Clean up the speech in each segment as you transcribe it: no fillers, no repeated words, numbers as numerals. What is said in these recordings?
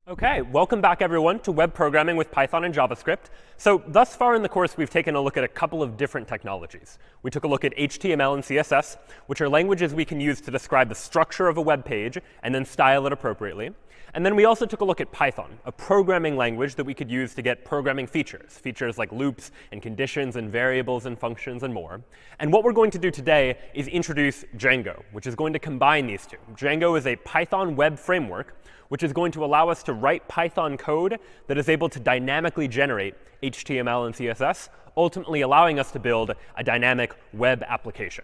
OK, welcome back, everyone, to web programming with Python and JavaScript. So thus far in the course, we've taken a look at a couple of different technologies. We took a look at HTML and CSS, which are languages we can use to describe the structure of a web page and then style it appropriately. And then we also took a look at Python, a programming language that we could use to get programming features like loops and conditions and variables and functions and more. And what we're going to do today is introduce Django, which is going to combine these two. Django is a Python web framework, which is going to allow us to write Python code that is able to dynamically generate HTML and CSS, ultimately allowing us to build a dynamic web application.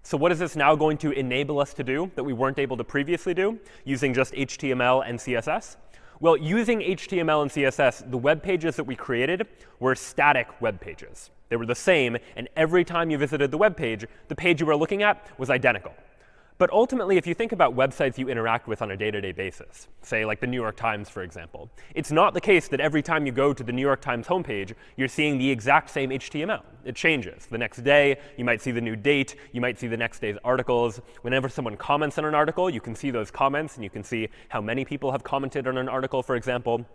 So what is this now going to enable us to do that we weren't able to previously do using just HTML and CSS? Well, using HTML and CSS, the web pages that we created were static web pages. They were the same, and every time you visited the web page, the page you were looking at was identical. But ultimately, if you think about websites you interact with on a day-to-day basis, say like the New York Times, for example, it's not the case that every time you go to the New York Times homepage, you're seeing the exact same HTML. It changes. The next day, you might see the new date. You might see the next day's articles. Whenever someone comments on an article, you can see those comments, and you can see how many people have commented on an article, for example.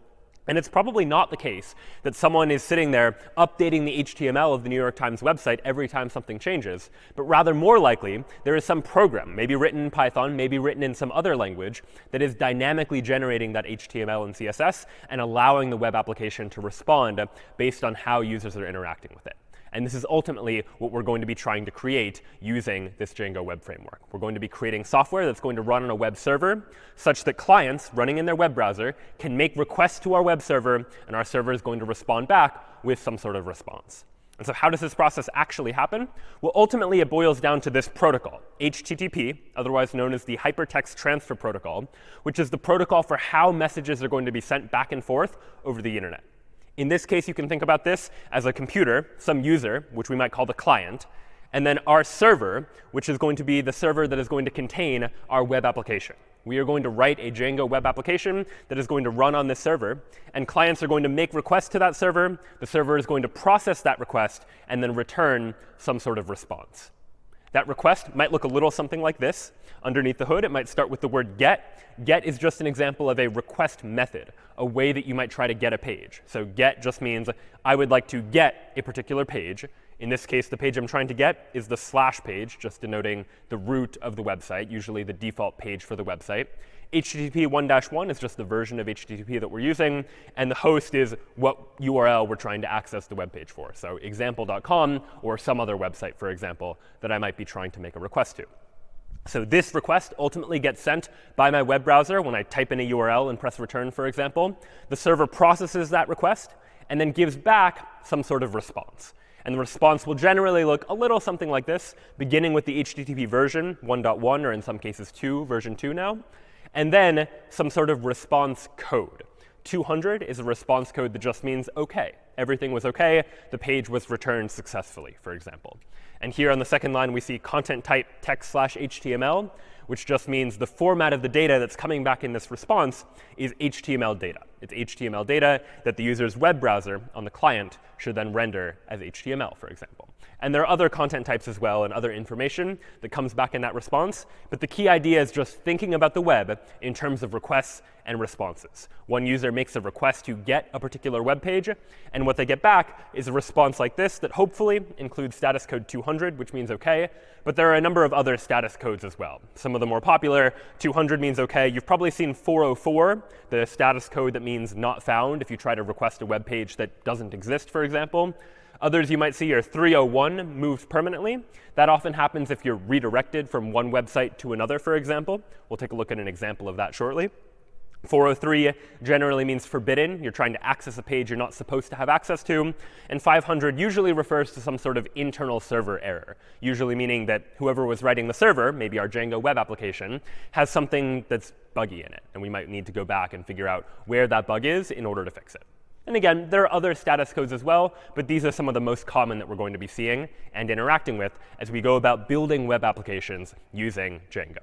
And it's probably not the case that someone is sitting there updating the HTML of the New York Times website every time something changes, but rather more likely there is some program, maybe written in Python, maybe written in some other language, that is dynamically generating that HTML and CSS and allowing the web application to respond based on how users are interacting with it. And this is ultimately what we're going to be trying to create using this Django web framework. We're going to be creating software that's going to run on a web server such that clients running in their web browser can make requests to our web server, and our server is going to respond back with some sort of response. And so how does this process actually happen? Well, ultimately, it boils down to this protocol, HTTP, otherwise known as the Hypertext Transfer Protocol, which is the protocol for how messages are going to be sent back and forth over the internet. In this case, you can think about this as a computer, some user, which we might call the client, and then our server, which is going to be the server that is going to contain our web application. We are going to write a Django web application that is going to run on this server, and clients are going to make requests to that server. The server is going to process that request and then return some sort of response. That request might look a little something like this. Underneath the hood, it might start with the word get. Get is just an example of a request method, a way that you might try to get a page. So get just means I would like to get a particular page. In this case, the page I'm trying to get is the / page, just denoting the root of the website, usually the default page for the website. HTTP 1-1 is just the version of HTTP that we're using, and the host is what URL we're trying to access the web page for. So example.com or some other website, for example, that I might be trying to make a request to. So this request ultimately gets sent by my web browser when I type in a URL and press return, for example. The server processes that request and then gives back some sort of response. And the response will generally look a little something like this, beginning with the HTTP version 1.1, or in some cases version 2 now, and then some sort of response code. 200 is a response code that just means OK. Everything was OK. The page was returned successfully, for example. And here on the second line, we see content type text/HTML, which just means the format of the data that's coming back in this response is HTML data. It's HTML data that the user's web browser on the client should then render as HTML, for example. And there are other content types as well and other information that comes back in that response. But the key idea is just thinking about the web in terms of requests and responses. One user makes a request to get a particular web page, and what they get back is a response like this that hopefully includes status code 200, which means OK. But there are a number of other status codes as well. Some of the more popular, 200 means OK. You've probably seen 404, the status code that means not found if you try to request a web page that doesn't exist, for example. Others you might see are 301, moved permanently. That often happens if you're redirected from one website to another, for example. We'll take a look at an example of that shortly. 403 generally means forbidden. You're trying to access a page you're not supposed to have access to. And 500 usually refers to some sort of internal server error, usually meaning that whoever was writing the server, maybe our Django web application, has something that's buggy in it. And we might need to go back and figure out where that bug is in order to fix it. And again, there are other status codes as well, but these are some of the most common that we're going to be seeing and interacting with as we go about building web applications using Django.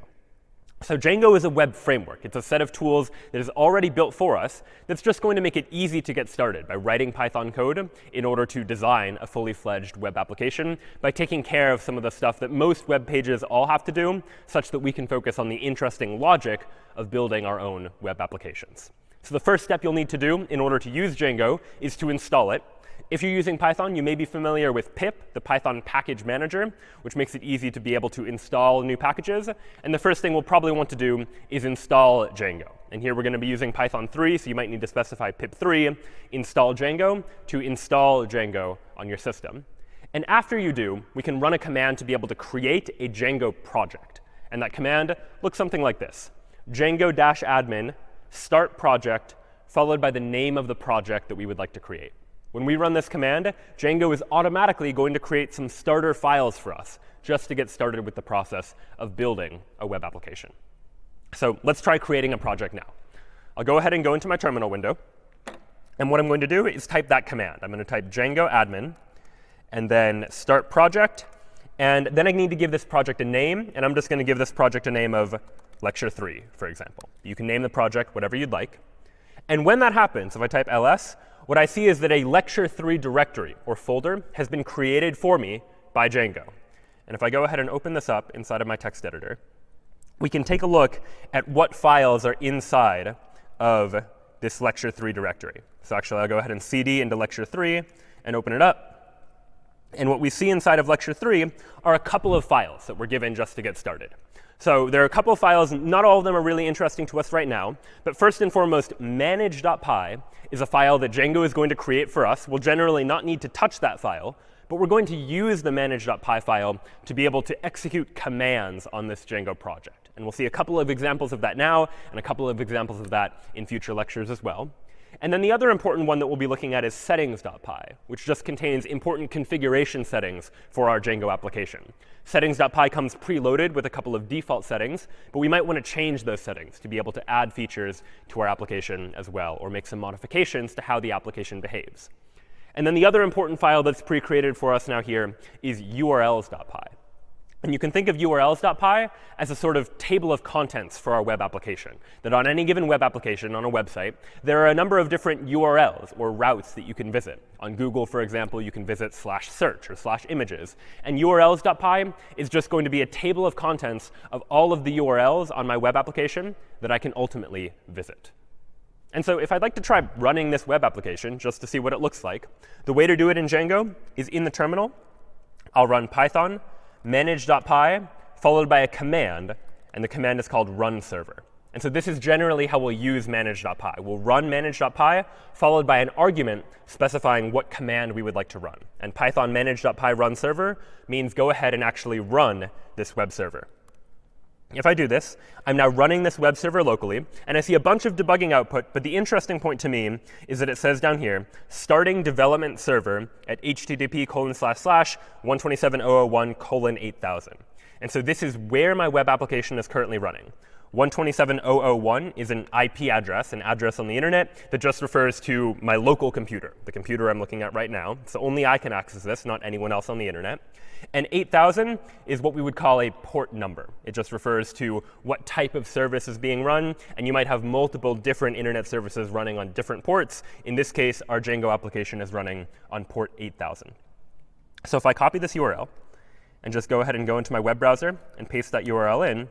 So Django is a web framework. It's a set of tools that is already built for us that's just going to make it easy to get started by writing Python code in order to design a fully fledged web application by taking care of some of the stuff that most web pages all have to do, such that we can focus on the interesting logic of building our own web applications. So the first step you'll need to do in order to use Django is to install it. If you're using Python, you may be familiar with pip, the Python package manager, which makes it easy to be able to install new packages. And the first thing we'll probably want to do is install Django. And here we're going to be using Python 3, so you might need to specify pip3 install Django to install Django on your system. And after you do, we can run a command to be able to create a Django project. And that command looks something like this: Django-admin start project, followed by the name of the project that we would like to create. When we run this command, Django is automatically going to create some starter files for us just to get started with the process of building a web application. So let's try creating a project now. I'll go ahead and go into my terminal window. And what I'm going to do is type that command. I'm going to type Django-admin and then start project. And then I need to give this project a name. And I'm just going to give this project a name of lecture 3, for example. You can name the project whatever you'd like. And when that happens, if I type ls, what I see is that a lecture 3 directory or folder has been created for me by Django. And if I go ahead and open this up inside of my text editor, we can take a look at what files are inside of this lecture 3 directory. So actually, I'll go ahead and cd into lecture 3 and open it up. And what we see inside of lecture 3 are a couple of files that were given just to get started. So there are a couple of files. Not all of them are really interesting to us right now. But first and foremost, manage.py is a file that Django is going to create for us. We'll generally not need to touch that file. But we're going to use the manage.py file to be able to execute commands on this Django project. And we'll see a couple of examples of that now and a couple of examples of that in future lectures as well. And then the other important one that we'll be looking at is settings.py, which just contains important configuration settings for our Django application. Settings.py comes preloaded with a couple of default settings, but we might want to change those settings to be able to add features to our application as well, or make some modifications to how the application behaves. And then the other important file that's pre-created for us now here is urls.py. And you can think of urls.py as a sort of table of contents for our web application. That on any given web application, on a website, there are a number of different URLs or routes that you can visit. On Google, for example, you can visit /search or /images. And urls.py is just going to be a table of contents of all of the URLs on my web application that I can ultimately visit. And so if I'd like to try running this web application just to see what it looks like, the way to do it in Django is in the terminal. I'll run Python manage.py, followed by a command, and the command is called run server. And so this is generally how we'll use manage.py. We'll run manage.py, followed by an argument specifying what command we would like to run. And Python manage.py run server means go ahead and actually run this web server. If I do this, I'm now running this web server locally, and I see a bunch of debugging output. But the interesting point to me is that it says down here, starting development server at http://127.001:8000. And so this is where my web application is currently running. 127.001 is an IP address, an address on the internet that just refers to my local computer, the computer I'm looking at right now. So only I can access this, not anyone else on the internet. And 8000 is what we would call a port number. It just refers to what type of service is being run. And you might have multiple different internet services running on different ports. In this case, our Django application is running on port 8000. So if I copy this URL and just go ahead and go into my web browser and paste that URL in,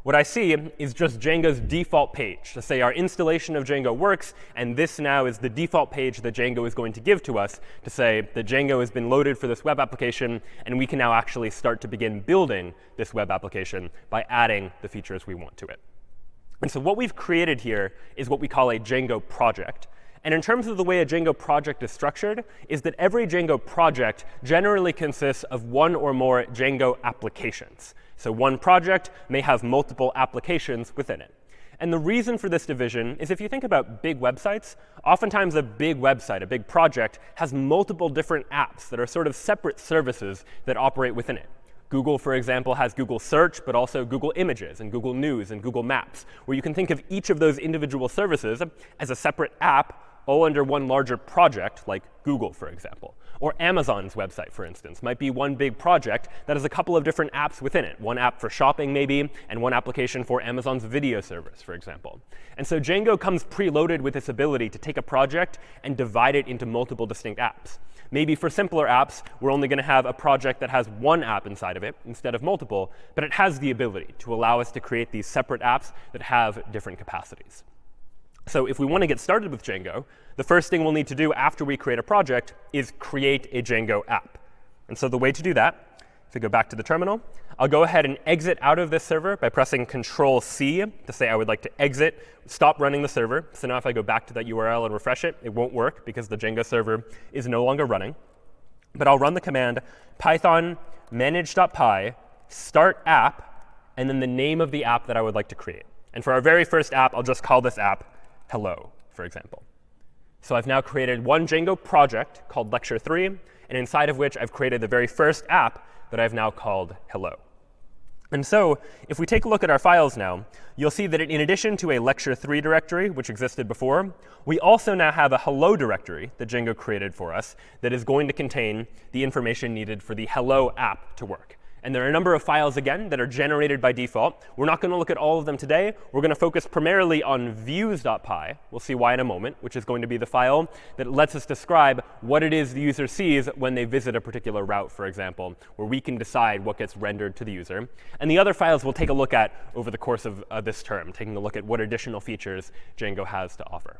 what I see is just Django's default page to say our installation of Django works, and this now is the default page that Django is going to give to us to say that Django has been loaded for this web application, and we can now actually start to begin building this web application by adding the features we want to it. And so what we've created here is what we call a Django project. And in terms of the way a Django project is structured, is that every Django project generally consists of one or more Django applications. So one project may have multiple applications within it. And the reason for this division is if you think about big websites, oftentimes a big website, a big project, has multiple different apps that are sort of separate services that operate within it. Google, for example, has Google Search, but also Google Images and Google News and Google Maps, where you can think of each of those individual services as a separate app all under one larger project, like Google, for example. Or Amazon's website, for instance, might be one big project that has a couple of different apps within it. One app for shopping, maybe, and one application for Amazon's video service, for example. And so Django comes preloaded with this ability to take a project and divide it into multiple distinct apps. Maybe for simpler apps, we're only going to have a project that has one app inside of it instead of multiple. But it has the ability to allow us to create these separate apps that have different capacities. So if we want to get started with Django, the first thing we'll need to do after we create a project is create a Django app. And so the way to do that, if we go back to the terminal, I'll go ahead and exit out of this server by pressing Control-C to say I would like to exit, stop running the server. So now if I go back to that URL and refresh it, it won't work because the Django server is no longer running. But I'll run the command python manage.py start app, and then the name of the app that I would like to create. And for our very first app, I'll just call this app hello, for example. So I've now created one Django project called Lecture 3, and inside of which I've created the very first app that I've now called hello. And so if we take a look at our files now, you'll see that in addition to a Lecture 3 directory, which existed before, we also now have a hello directory that Django created for us that is going to contain the information needed for the hello app to work. And there are a number of files, again, that are generated by default. We're not going to look at all of them today. We're going to focus primarily on views.py. We'll see why in a moment, which is going to be the file that lets us describe what it is the user sees when they visit a particular route, for example, where we can decide what gets rendered to the user. And the other files we'll take a look at over the course of this term, taking a look at what additional features Django has to offer.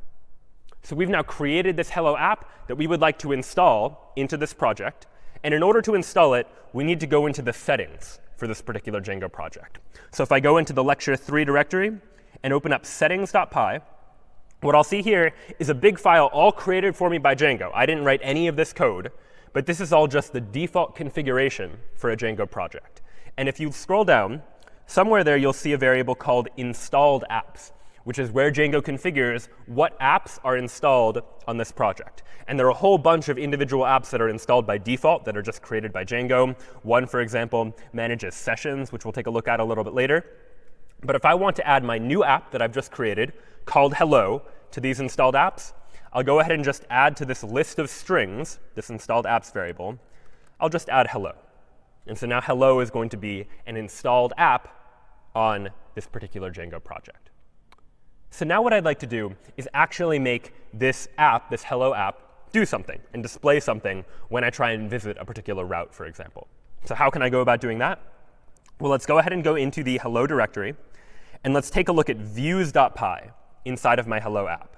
So we've now created this hello app that we would like to install into this project. And in order to install it, we need to go into the settings for this particular Django project. So if I go into the Lecture 3 directory and open up settings.py, what I'll see here is a big file all created for me by Django. I didn't write any of this code, but this is all just the default configuration for a Django project. And if you scroll down, somewhere there you'll see a variable called installed apps, which is where Django configures what apps are installed on this project. And there are a whole bunch of individual apps that are installed by default that are just created by Django. One, for example, manages sessions, which we'll take a look at a little bit later. But if I want to add my new app that I've just created called hello to these installed apps, I'll go ahead and just add to this list of strings, this installed apps variable, I'll just add hello. And so now hello is going to be an installed app on this particular Django project. So now what I'd like to do is actually make this app, this hello app, do something and display something when I try and visit a particular route, for example. So how can I go about doing that? Well, let's go ahead and go into the hello directory. And let's take a look at views.py inside of my hello app.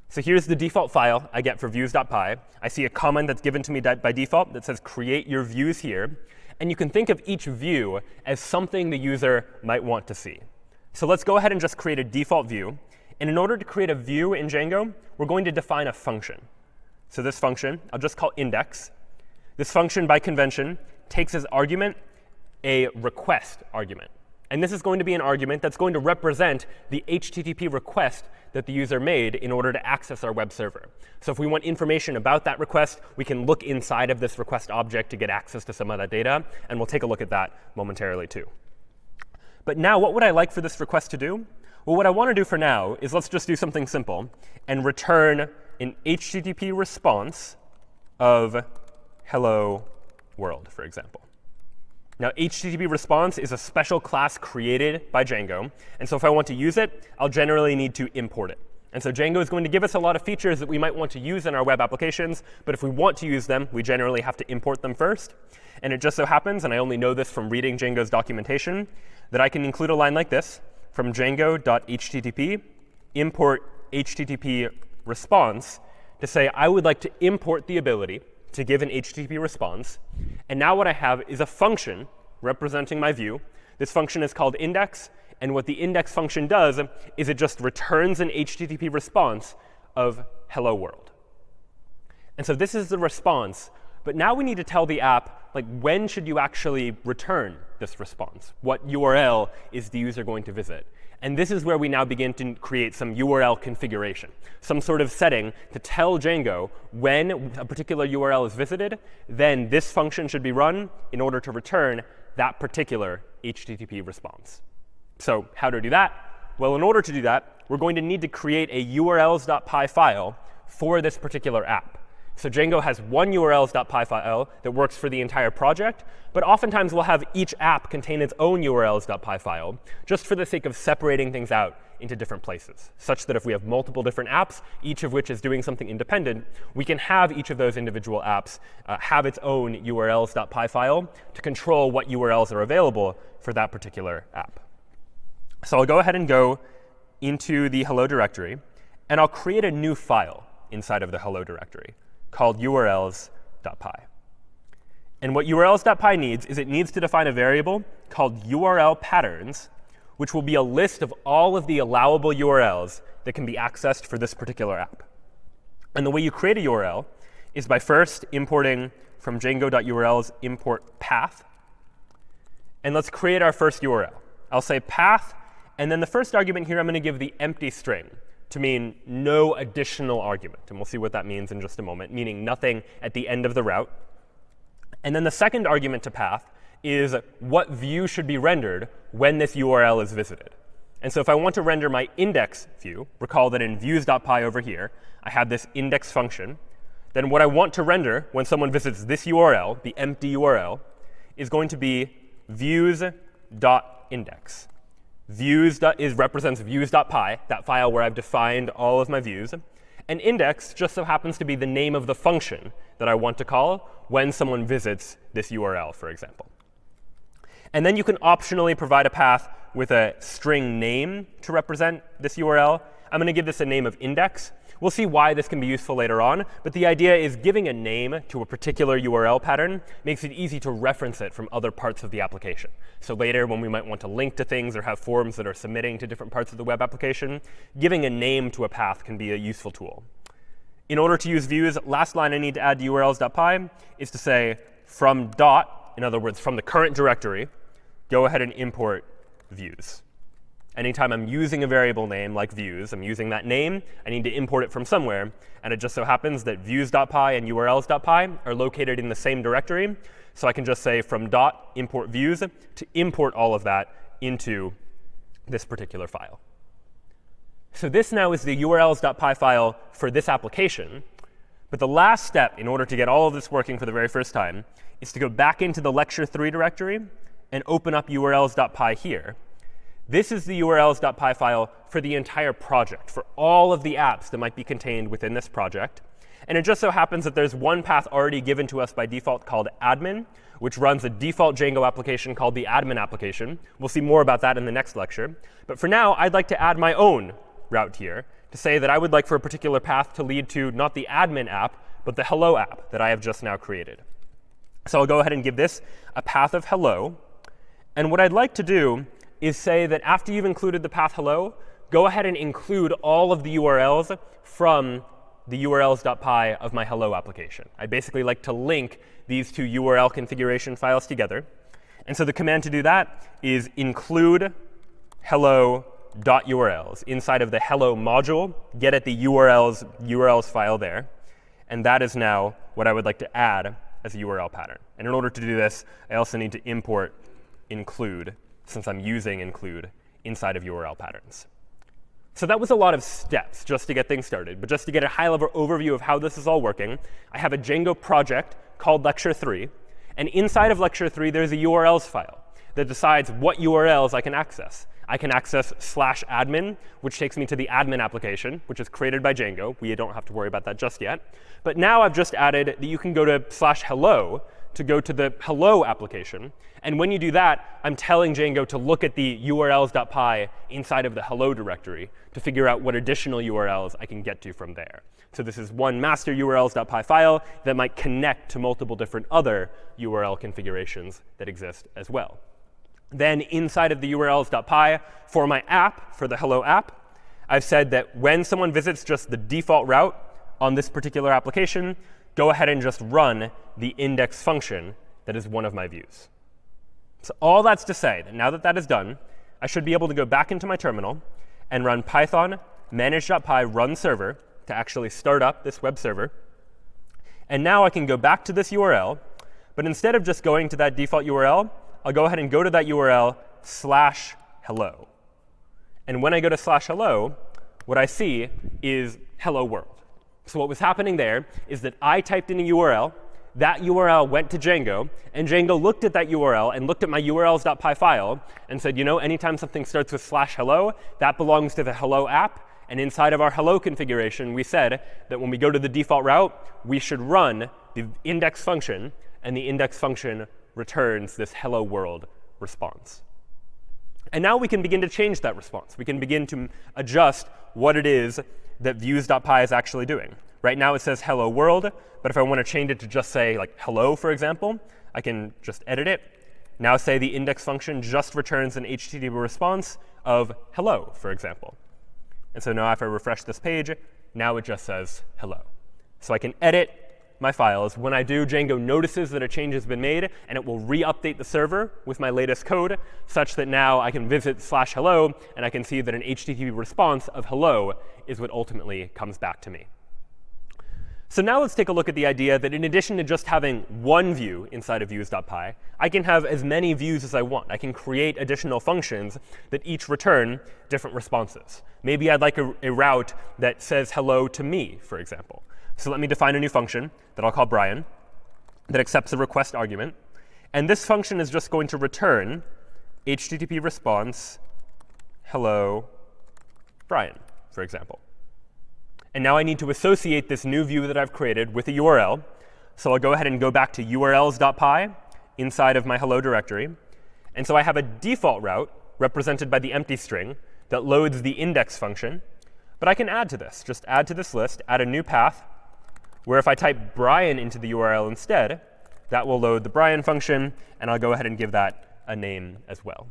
So here's the default file I get for views.py. I see a comment that's given to me by default that says create your views here. And you can think of each view as something the user might want to see. So let's go ahead and just create a default view. And in order to create a view in Django, we're going to define a function. So this function, I'll just call index. This function, by convention, takes as argument a request argument. And this is going to be an argument that's going to represent the HTTP request that the user made in order to access our web server. So if we want information about that request, we can look inside of this request object to get access to some of that data. And we'll take a look at that momentarily, too. But now, what would I like for this request to do? Well, what I want to do for now is let's just do something simple and return an HTTP response of hello world, for example. Now, HTTP response is a special class created by Django. And so if I want to use it, I'll generally need to import it. And so Django is going to give us a lot of features that we might want to use in our web applications. But if we want to use them, we generally have to import them first. And it just so happens, and I only know this from reading Django's documentation, that I can include a line like this from django.http import HTTP response to say I would like to import the ability to give an HTTP response. And now what I have is a function representing my view. This function is called index. And what the index function does is it just returns an HTTP response of hello world. And so this is the response. But now we need to tell the app, like, when should you actually return this response? What URL is the user going to visit? And this is where we now begin to create some URL configuration, some sort of setting to tell Django when a particular URL is visited, then this function should be run in order to return that particular HTTP response. So how to do that? Well, in order to do that, we're going to need to create a urls.py file for this particular app. So Django has one urls.py file that works for the entire project. But oftentimes, we'll have each app contain its own urls.py file, just for the sake of separating things out into different places, such that if we have multiple different apps, each of which is doing something independent, we can have each of those individual apps have its own urls.py file to control what URLs are available for that particular app. So I'll go ahead and go into the hello directory. and I'll create a new file inside of the hello directory called urls.py. And what urls.py needs is it needs to define a variable called URL patterns, which will be a list of all of the allowable URLs that can be accessed for this particular app. And the way you create a URL is by first importing from Django.urls import path. And let's create our first URL. I'll say path, and then the first argument here I'm going to give the empty string to mean no additional argument. And we'll see what that means in just a moment, meaning nothing at the end of the route. And then the second argument to path is what view should be rendered when this URL is visited. And so if I want to render my index view, recall that in views.py over here, I have this index function. Then what I want to render when someone visits this URL, the empty URL, is going to be views.index. Views represents views.py, that file where I've defined all of my views. And index just so happens to be the name of the function that I want to call when someone visits this URL, for example. And then you can optionally provide a path with a string name to represent this URL. I'm going to give this a name of index. We'll see why this can be useful later on. But the idea is giving a name to a particular URL pattern makes it easy to reference it from other parts of the application. So later, when we might want to link to things or have forms that are submitting to different parts of the web application, giving a name to a path can be a useful tool. In order to use views, last line I need to add to urls.py is to say from dot, in other words, from the current directory, go ahead and import views. Anytime I'm using a variable name like views, I'm using that name, I need to import it from somewhere. And it just so happens that views.py and urls.py are located in the same directory. So I can just say from dot import views to import all of that into this particular file. So this now is the urls.py file for this application. But the last step in order to get all of this working for the very first time is to go back into the lecture 3 directory and open up urls.py here. This is the urls.py file for the entire project, for all of the apps that might be contained within this project. And it just so happens that there's one path already given to us by default called admin, which runs a default Django application called the admin application. We'll see more about that in the next lecture. But for now, I'd like to add my own route here to say that I would like for a particular path to lead to not the admin app, but the hello app that I have just now created. So I'll go ahead and give this a path of hello. And what I'd like to do is say that after you've included the path hello, go ahead and include all of the URLs from the urls.py of my hello application. I'd basically like to link these two URL configuration files together. And so the command to do that is include hello.urls. Inside of the hello module, get at the urls file there. And that is now what I would like to add as a URL pattern. And in order to do this, I also need to import include, since I'm using include inside of URL patterns. So that was a lot of steps just to get things started. But just to get a high-level overview of how this is all working, I have a Django project called lecture 3. And inside of lecture 3, there's a URLs file that decides what URLs I can access. I can access /admin, which takes me to the admin application, which is created by Django. We don't have to worry about that just yet. But now I've just added that you can go to /hello to go to the hello application. And when you do that, I'm telling Django to look at the urls.py inside of the hello directory to figure out what additional URLs I can get to from there. So this is one master urls.py file that might connect to multiple different other URL configurations that exist as well. Then inside of the urls.py for my app, for the hello app, I've said that when someone visits just the default route on this particular application, go ahead and just run the index function that is one of my views. So all that's to say that now that that is done, I should be able to go back into my terminal and run python manage.py run server to actually start up this web server. And now I can go back to this URL. But instead of just going to that default URL, I'll go ahead and go to that URL /hello. And when I go to /hello, what I see is hello world. So what was happening there is that I typed in a URL. That URL went to Django. And Django looked at that URL and looked at my urls.py file and said, you know, anytime something starts with /hello, that belongs to the hello app. And inside of our hello configuration, we said that when we go to the default route, we should run the index function. And the index function returns this hello world response. And now we can begin to change that response. We can begin to adjust what it is that views.py is actually doing. Right now it says hello world, but if I want to change it to just say like hello, for example, I can just edit it. Now say the index function just returns an HTTP response of hello, for example. And so now if I refresh this page, now it just says hello. So I can edit my files. When I do, Django notices that a change has been made, and it will re-update the server with my latest code, such that now I can visit /hello, and I can see that an HTTP response of hello is what ultimately comes back to me. So now let's take a look at the idea that in addition to just having one view inside of views.py, I can have as many views as I want. I can create additional functions that each return different responses. Maybe I'd like a route that says hello to me, for example. So let me define a new function that I'll call Brian that accepts a request argument. And this function is just going to return HTTP response hello Brian, for example. And now I need to associate this new view that I've created with a URL. So I'll go ahead and go back to urls.py inside of my hello directory. And so I have a default route represented by the empty string that loads the index function. But I can add to this. Just add to this list, add a new path, where if I type Brian into the URL instead, that will load the Brian function. And I'll go ahead and give that a name as well.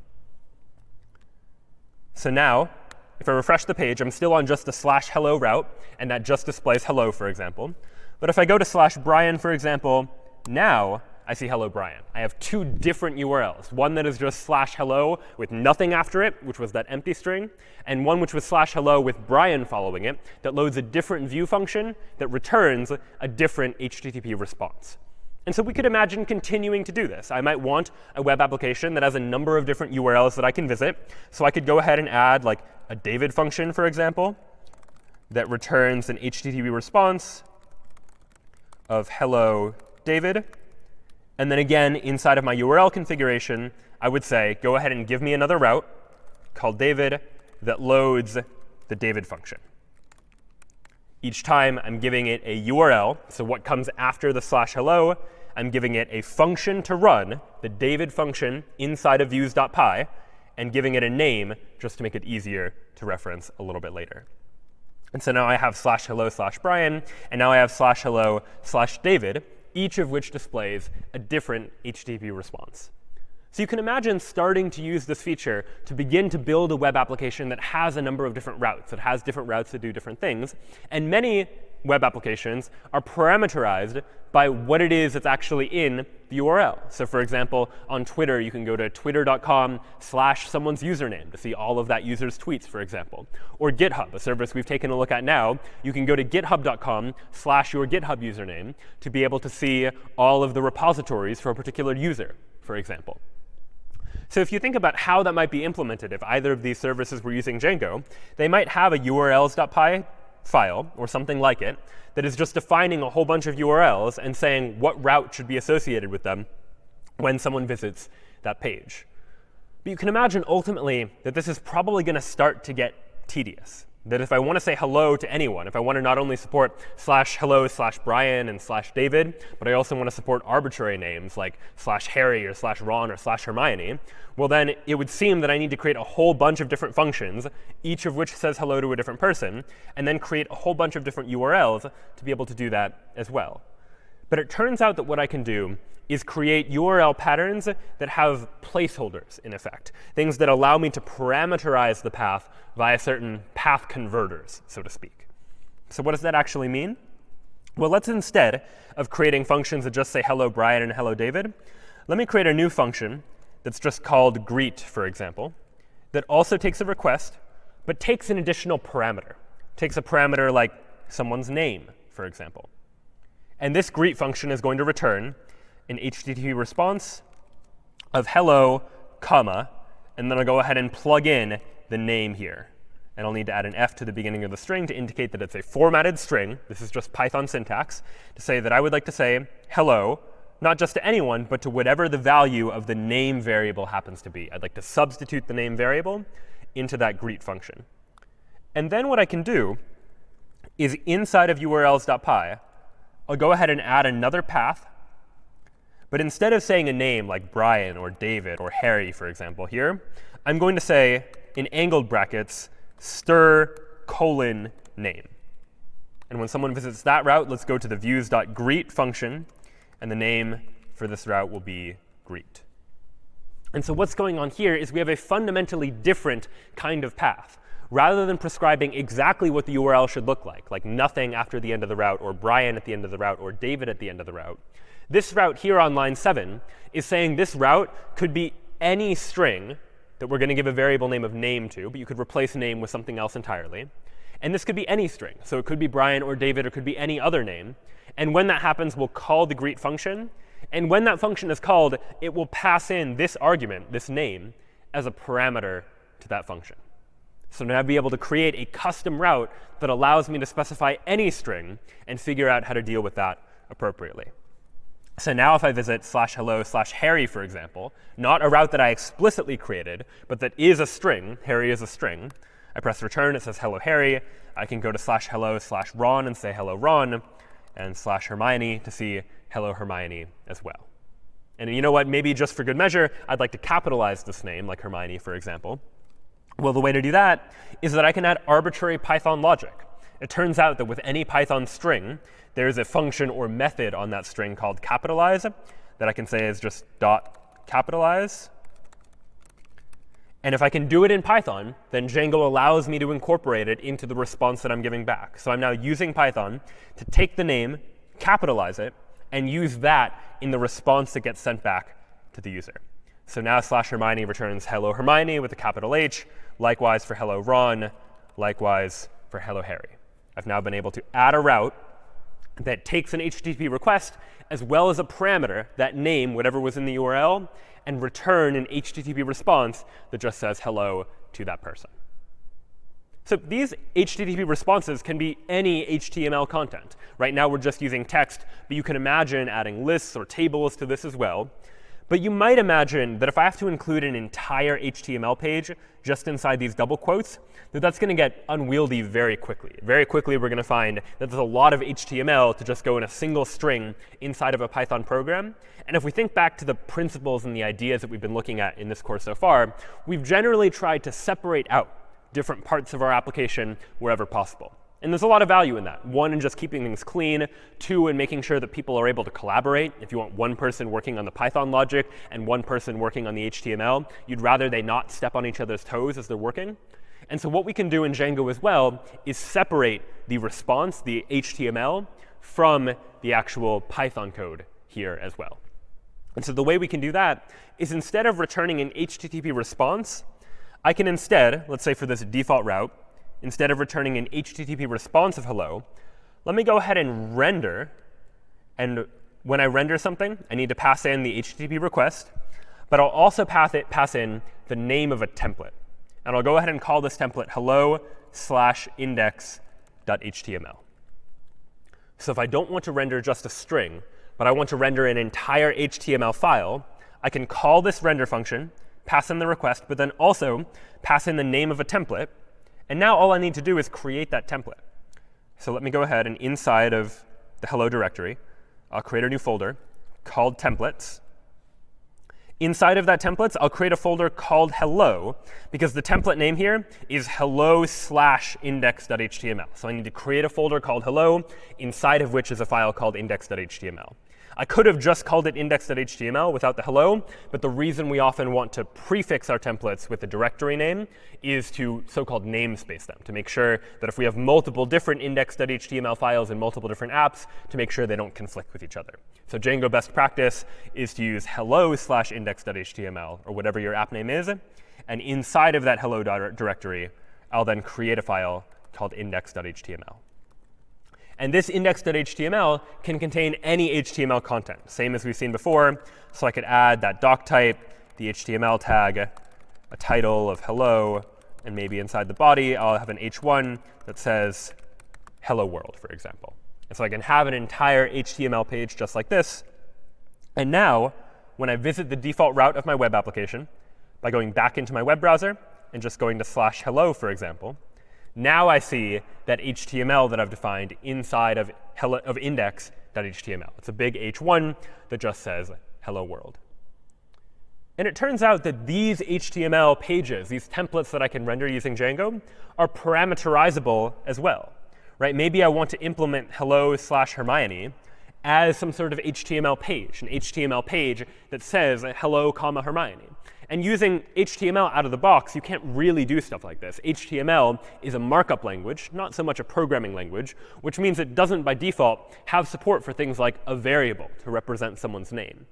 So now, if I refresh the page, I'm still on just the /hello route, and that just displays hello, for example. But if I go to /Brian, for example, now I see hello Brian. I have two different URLs, one that is just /hello with nothing after it, which was that empty string, and one which was /hello with Brian following it, that loads a different view function that returns a different HTTP response. And so we could imagine continuing to do this. I might want a web application that has a number of different URLs that I can visit. So I could go ahead and add like a David function, for example, that returns an HTTP response of hello David. And then again, inside of my URL configuration, I would say, go ahead and give me another route called David that loads the David function. Each time I'm giving it a URL, so what comes after the /hello, I'm giving it a function to run, the David function inside of views.py, and giving it a name just to make it easier to reference a little bit later. And so now I have /hello/Brian, and now I have /hello/David, each of which displays a different HTTP response. So you can imagine starting to use this feature to begin to build a web application that has a number of different routes, that has different routes that do different things. And many web applications are parameterized by what it is that's actually in the URL. So for example, on Twitter, you can go to twitter.com/someone's username to see all of that user's tweets, for example. Or GitHub, a service we've taken a look at now, you can go to github.com/your GitHub username to be able to see all of the repositories for a particular user, for example. So if you think about how that might be implemented, if either of these services were using Django, they might have a urls.py file or something like it that is just defining a whole bunch of URLs and saying what route should be associated with them when someone visits that page. But you can imagine ultimately that this is probably going to start to get tedious. That if I want to say hello to anyone, if I want to not only support /hello/Brian and /David, but I also want to support arbitrary names like /Harry or /Ron or /Hermione, well then it would seem that I need to create a whole bunch of different functions, each of which says hello to a different person, and then create a whole bunch of different URLs to be able to do that as well. But it turns out that what I can do is create URL patterns that have placeholders, in effect, things that allow me to parameterize the path via certain path converters, so to speak. So what does that actually mean? Well, let's instead of creating functions that just say hello Brian and hello David, let me create a new function that's just called greet, for example, that also takes a request, but takes an additional parameter. Takes a parameter like someone's name, for example. And this greet function is going to return an HTTP response of hello, comma, and then I'll go ahead and plug in the name here. And I'll need to add an f to the beginning of the string to indicate that it's a formatted string. This is just Python syntax to say that I would like to say hello, not just to anyone, but to whatever the value of the name variable happens to be. I'd like to substitute the name variable into that greet function. And then what I can do is inside of urls.py, I'll go ahead and add another path But instead of saying a name like Brian or David or Harry, for example, here, I'm going to say, in angled brackets, stir:\name. And when someone visits that route, let's go to the views.greet function, and the name for this route will be greet. And so what's going on here is we have a fundamentally different kind of path. Rather than prescribing exactly what the URL should look like nothing after the end of the route, or Brian at the end of the route, or David at the end of the route, this route here on line 7 is saying this route could be any string that we're going to give a variable name of name to, but you could replace name with something else entirely. And this could be any string. So it could be Brian or David, or it could be any other name. And when that happens, we'll call the greet function. And when that function is called, it will pass in this argument, this name, as a parameter to that function. So now I'll be able to create a custom route that allows me to specify any string and figure out how to deal with that appropriately. So now if I visit /hello/Harry, for example, not a route that I explicitly created, but that is a string, Harry is a string, I press return, it says hello Harry. I can go to /hello/Ron and say hello Ron, and /Hermione to see hello Hermione as well. And you know what? Maybe just for good measure, I'd like to capitalize this name, like Hermione, for example. Well, the way to do that is that I can add arbitrary Python logic. It turns out that with any Python string, there's a function or method on that string called capitalize that I can say is just .capitalize. And if I can do it in Python, then Django allows me to incorporate it into the response that I'm giving back. So I'm now using Python to take the name, capitalize it, and use that in the response that gets sent back to the user. So now /Hermione returns hello Hermione with a capital H, likewise for hello Ron, likewise for hello Harry. I've now been able to add a route that takes an HTTP request as well as a parameter, that name, whatever was in the URL, and return an HTTP response that just says hello to that person. So these HTTP responses can be any HTML content. Right now we're just using text, but you can imagine adding lists or tables to this as well. But you might imagine that if I have to include an entire HTML page just inside these double quotes, that's going to get unwieldy very quickly. Very quickly, we're going to find that there's a lot of HTML to just go in a single string inside of a Python program. And if we think back to the principles and the ideas that we've been looking at in this course so far, we've generally tried to separate out different parts of our application wherever possible. And there's a lot of value in that. One, in just keeping things clean. Two, in making sure that people are able to collaborate. If you want one person working on the Python logic and one person working on the HTML, you'd rather they not step on each other's toes as they're working. And so what we can do in Django as well is separate the response, the HTML, from the actual Python code here as well. And so the way we can do that is instead of returning an HTTP response, I can instead, let's say for this default route, instead of returning an HTTP response of hello, let me go ahead and render. And when I render something, I need to pass in the HTTP request. But I'll also pass in the name of a template. And I'll go ahead and call this template hello/index.html. So if I don't want to render just a string, but I want to render an entire HTML file, I can call this render function, pass in the request, but then also pass in the name of a template. And now all I need to do is create that template. So let me go ahead and inside of the hello directory, I'll create a new folder called templates. Inside of that templates, I'll create a folder called hello, because the template name here is hello/index.html. So I need to create a folder called hello, inside of which is a file called index.html. I could have just called it index.html without the hello, but the reason we often want to prefix our templates with the directory name is to so-called namespace them, to make sure that if we have multiple different index.html files in multiple different apps, to make sure they don't conflict with each other. So Django best practice is to use hello/index.html, or whatever your app name is. And inside of that hello directory, I'll then create a file called index.html. And this index.html can contain any HTML content, same as we've seen before. So I could add that doc type, the HTML tag, a title of hello, and maybe inside the body, I'll have an h1 that says hello world, for example. And so I can have an entire HTML page just like this. And now, when I visit the default route of my web application, by going back into my web browser and just going to /hello, for example, now I see that HTML that I've defined inside of index.html. It's a big h1 that just says hello world. And it turns out that these HTML pages, these templates that I can render using Django, are parameterizable as well. Right? Maybe I want to implement hello/Hermione as some sort of HTML page, an HTML page that says hello, Hermione. And using HTML out of the box, you can't really do stuff like this. HTML is a markup language, not so much a programming language, which means it doesn't by default have support for things like a variable to represent someone's name.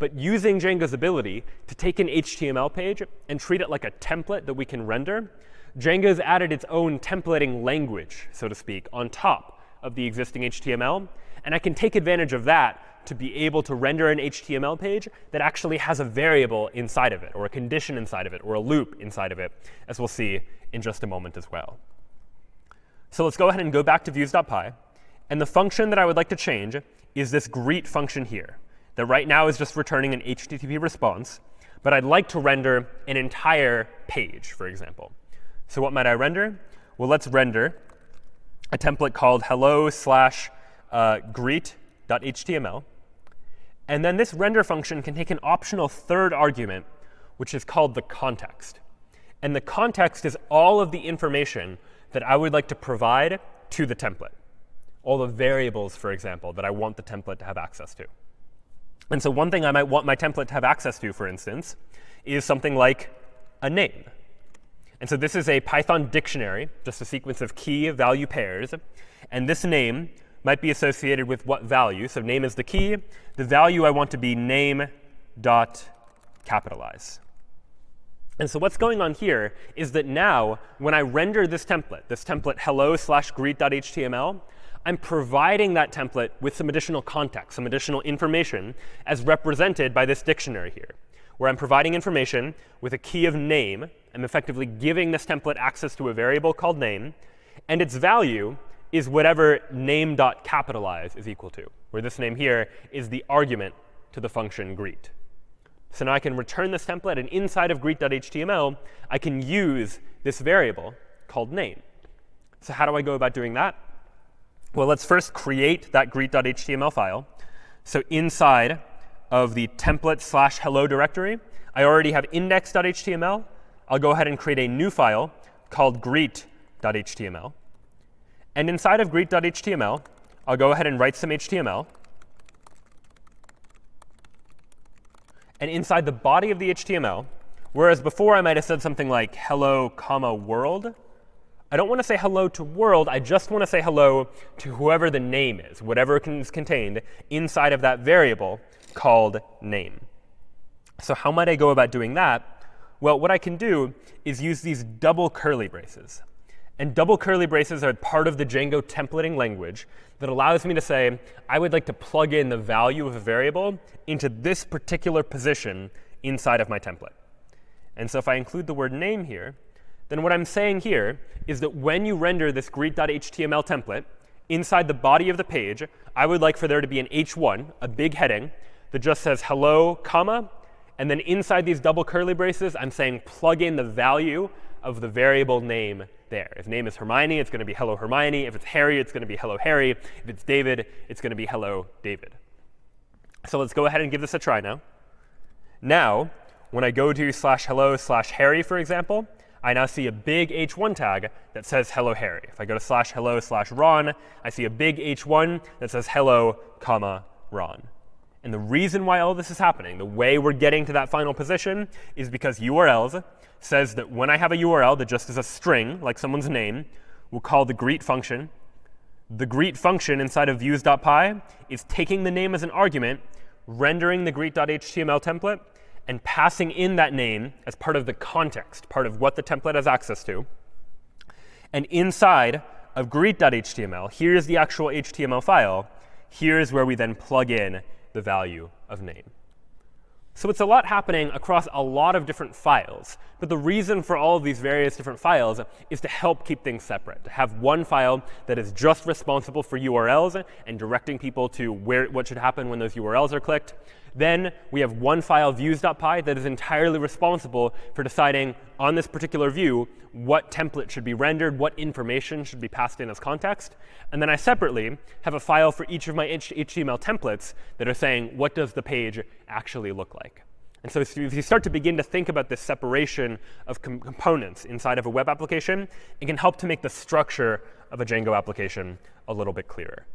But using Django's ability to take an HTML page and treat it like a template that we can render, Django's added its own templating language, so to speak, on top of the existing HTML. And I can take advantage of that to be able to render an HTML page that actually has a variable inside of it, or a condition inside of it, or a loop inside of it, as we'll see in just a moment as well. So let's go ahead and go back to views.py. And the function that I would like to change is this greet function here, that right now is just returning an HTTP response. But I'd like to render an entire page, for example. So what might I render? Well, let's render a template called hello/greet.html. And then this render function can take an optional third argument, which is called the context. And the context is all of the information that I would like to provide to the template. All the variables, for example, that I want the template to have access to. And so one thing I might want my template to have access to, for instance, is something like a name. And so this is a Python dictionary, just a sequence of key-value pairs. And this name might be associated with what value. So name is the key. The value I want to be name.capitalize. And so what's going on here is that now, when I render this template hello/greet.html, I'm providing that template with some additional context, some additional information, as represented by this dictionary here, where I'm providing information with a key of name. I'm effectively giving this template access to a variable called name. And its value is whatever name.capitalize is equal to, where this name here is the argument to the function greet. So now I can return this template, and inside of greet.html, I can use this variable called name. So how do I go about doing that? Well, let's first create that greet.html file. So inside of the template/hello directory, I already have index.html. I'll go ahead and create a new file called greet.html. And inside of greet.html, I'll go ahead and write some HTML. And inside the body of the HTML, whereas before I might have said something like hello, world, I don't want to say hello to world. I just want to say hello to whoever the name is, whatever is contained inside of that variable called name. So how might I go about doing that? Well, what I can do is use these double curly braces. And double curly braces are part of the Django templating language that allows me to say, I would like to plug in the value of a variable into this particular position inside of my template. And so if I include the word name here, then what I'm saying here is that when you render this greet.html template inside the body of the page, I would like for there to be an h1, a big heading, that just says hello, comma. And then inside these double curly braces, I'm saying plug in the value of the variable name there. If name is Hermione, it's going to be hello, Hermione. If it's Harry, it's going to be hello, Harry. If it's David, it's going to be hello, David. So let's go ahead and give this a try now. Now, when I go to /hello/Harry, for example, I now see a big h1 tag that says hello, Harry. If I go to /hello/Ron, I see a big h1 that says hello, Ron. And the reason why all this is happening, the way we're getting to that final position, is because URLs says that when I have a URL that just is a string, like someone's name, we'll call the greet function. The greet function inside of views.py is taking the name as an argument, rendering the greet.html template, and passing in that name as part of the context, part of what the template has access to. And inside of greet.html, here's the actual HTML file. Here's where we then plug in the value of name. So it's a lot happening across a lot of different files. But the reason for all of these various different files is to help keep things separate, to have one file that is just responsible for URLs and directing people to what should happen when those URLs are clicked. Then we have one file, views.py, that is entirely responsible for deciding on this particular view what template should be rendered, what information should be passed in as context. And then I separately have a file for each of my HTML templates that are saying, what does the page actually look like? And so if you start to begin to think about this separation of components inside of a web application, it can help to make the structure of a Django application a little bit clearer.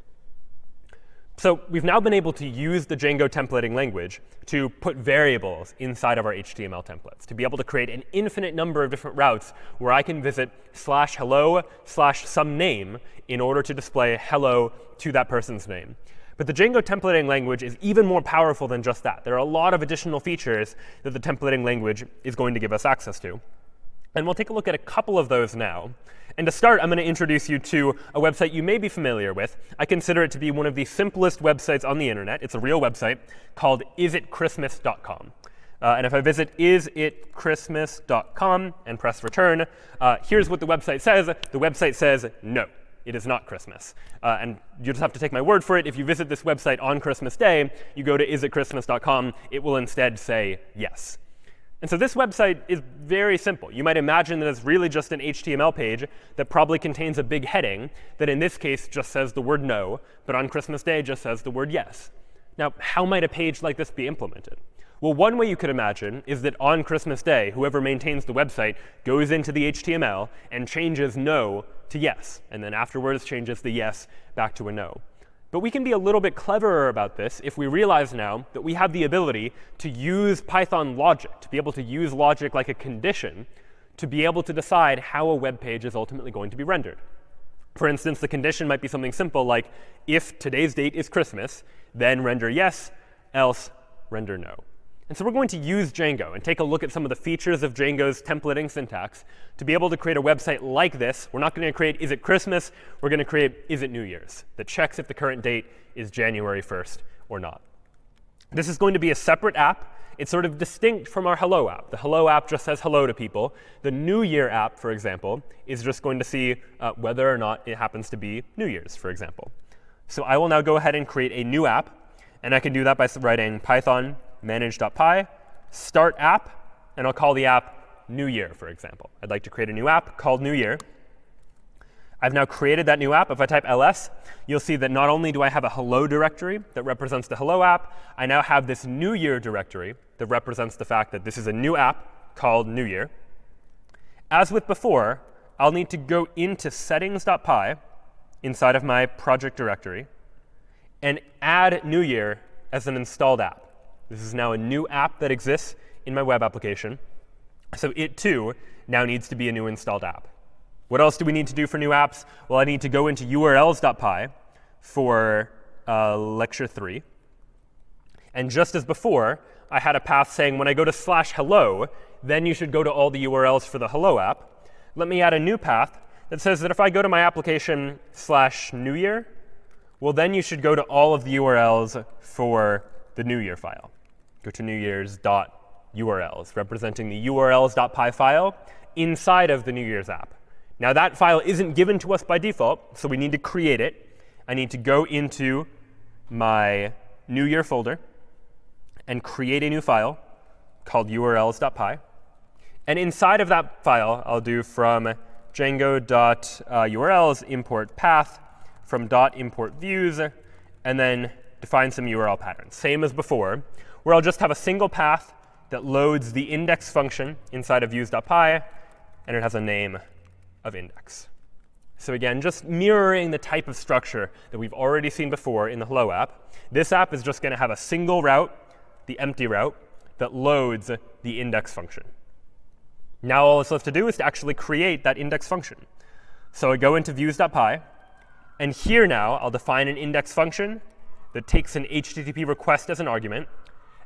So we've now been able to use the Django templating language to put variables inside of our HTML templates, to be able to create an infinite number of different routes where I can visit /hello/some name in order to display hello to that person's name. But the Django templating language is even more powerful than just that. There are a lot of additional features that the templating language is going to give us access to. And we'll take a look at a couple of those now. And to start, I'm going to introduce you to a website you may be familiar with. I consider it to be one of the simplest websites on the internet. It's a real website called isitchristmas.com. And if I visit isitchristmas.com and press return, here's what the website says. The website says, no, it is not Christmas. And you just have to take my word for it. If you visit this website on Christmas Day, you go to isitchristmas.com, it will instead say yes. And so this website is very simple. You might imagine that it's really just an HTML page that probably contains a big heading that in this case just says the word no, but on Christmas Day just says the word yes. Now, how might a page like this be implemented? Well, one way you could imagine is that on Christmas Day, whoever maintains the website goes into the HTML and changes no to yes, and then afterwards changes the yes back to a no. But we can be a little bit cleverer about this if we realize now that we have the ability to use Python logic, to be able to use logic like a condition, to be able to decide how a web page is ultimately going to be rendered. For instance, the condition might be something simple like, if today's date is Christmas, then render yes, else render no. And so we're going to use Django and take a look at some of the features of Django's templating syntax to be able to create a website like this. We're not going to create is it Christmas, we're going to create is it New Year's, that checks if the current date is January 1st or not. This is going to be a separate app. It's sort of distinct from our Hello app. The Hello app just says hello to people. The New Year app, for example, is just going to see whether or not it happens to be New Year's, for example. So I will now go ahead and create a new app. And I can do that by writing Python manage.py, start app, and I'll call the app New Year, for example. I'd like to create a new app called New Year. I've now created that new app. If I type ls, you'll see that not only do I have a hello directory that represents the hello app, I now have this New Year directory that represents the fact that this is a new app called New Year. As with before, I'll need to go into settings.py inside of my project directory and add New Year as an installed app. This is now a new app that exists in my web application. So it, too, now needs to be a new installed app. What else do we need to do for new apps? Well, I need to go into urls.py for lecture 3. And just as before, I had a path saying when I go to /hello, then you should go to all the URLs for the hello app. Let me add a new path that says that if I go to my application /New Year, well, then you should go to all of the URLs for the New Year file. Go to New Year's.urls, representing the urls.py file inside of the New Year's app. Now, that file isn't given to us by default, so we need to create it. I need to go into my New Year folder and create a new file called urls.py. And inside of that file, I'll do from django.urls import path, from .import views, and then define some URL patterns. Same as before, where I'll just have a single path that loads the index function inside of views.py, and it has a name of index. So again, just mirroring the type of structure that we've already seen before in the Hello app. This app is just going to have a single route, the empty route, that loads the index function. Now all it's left to do is to actually create that index function. So I go into views.py, and here now I'll define an index function that takes an HTTP request as an argument.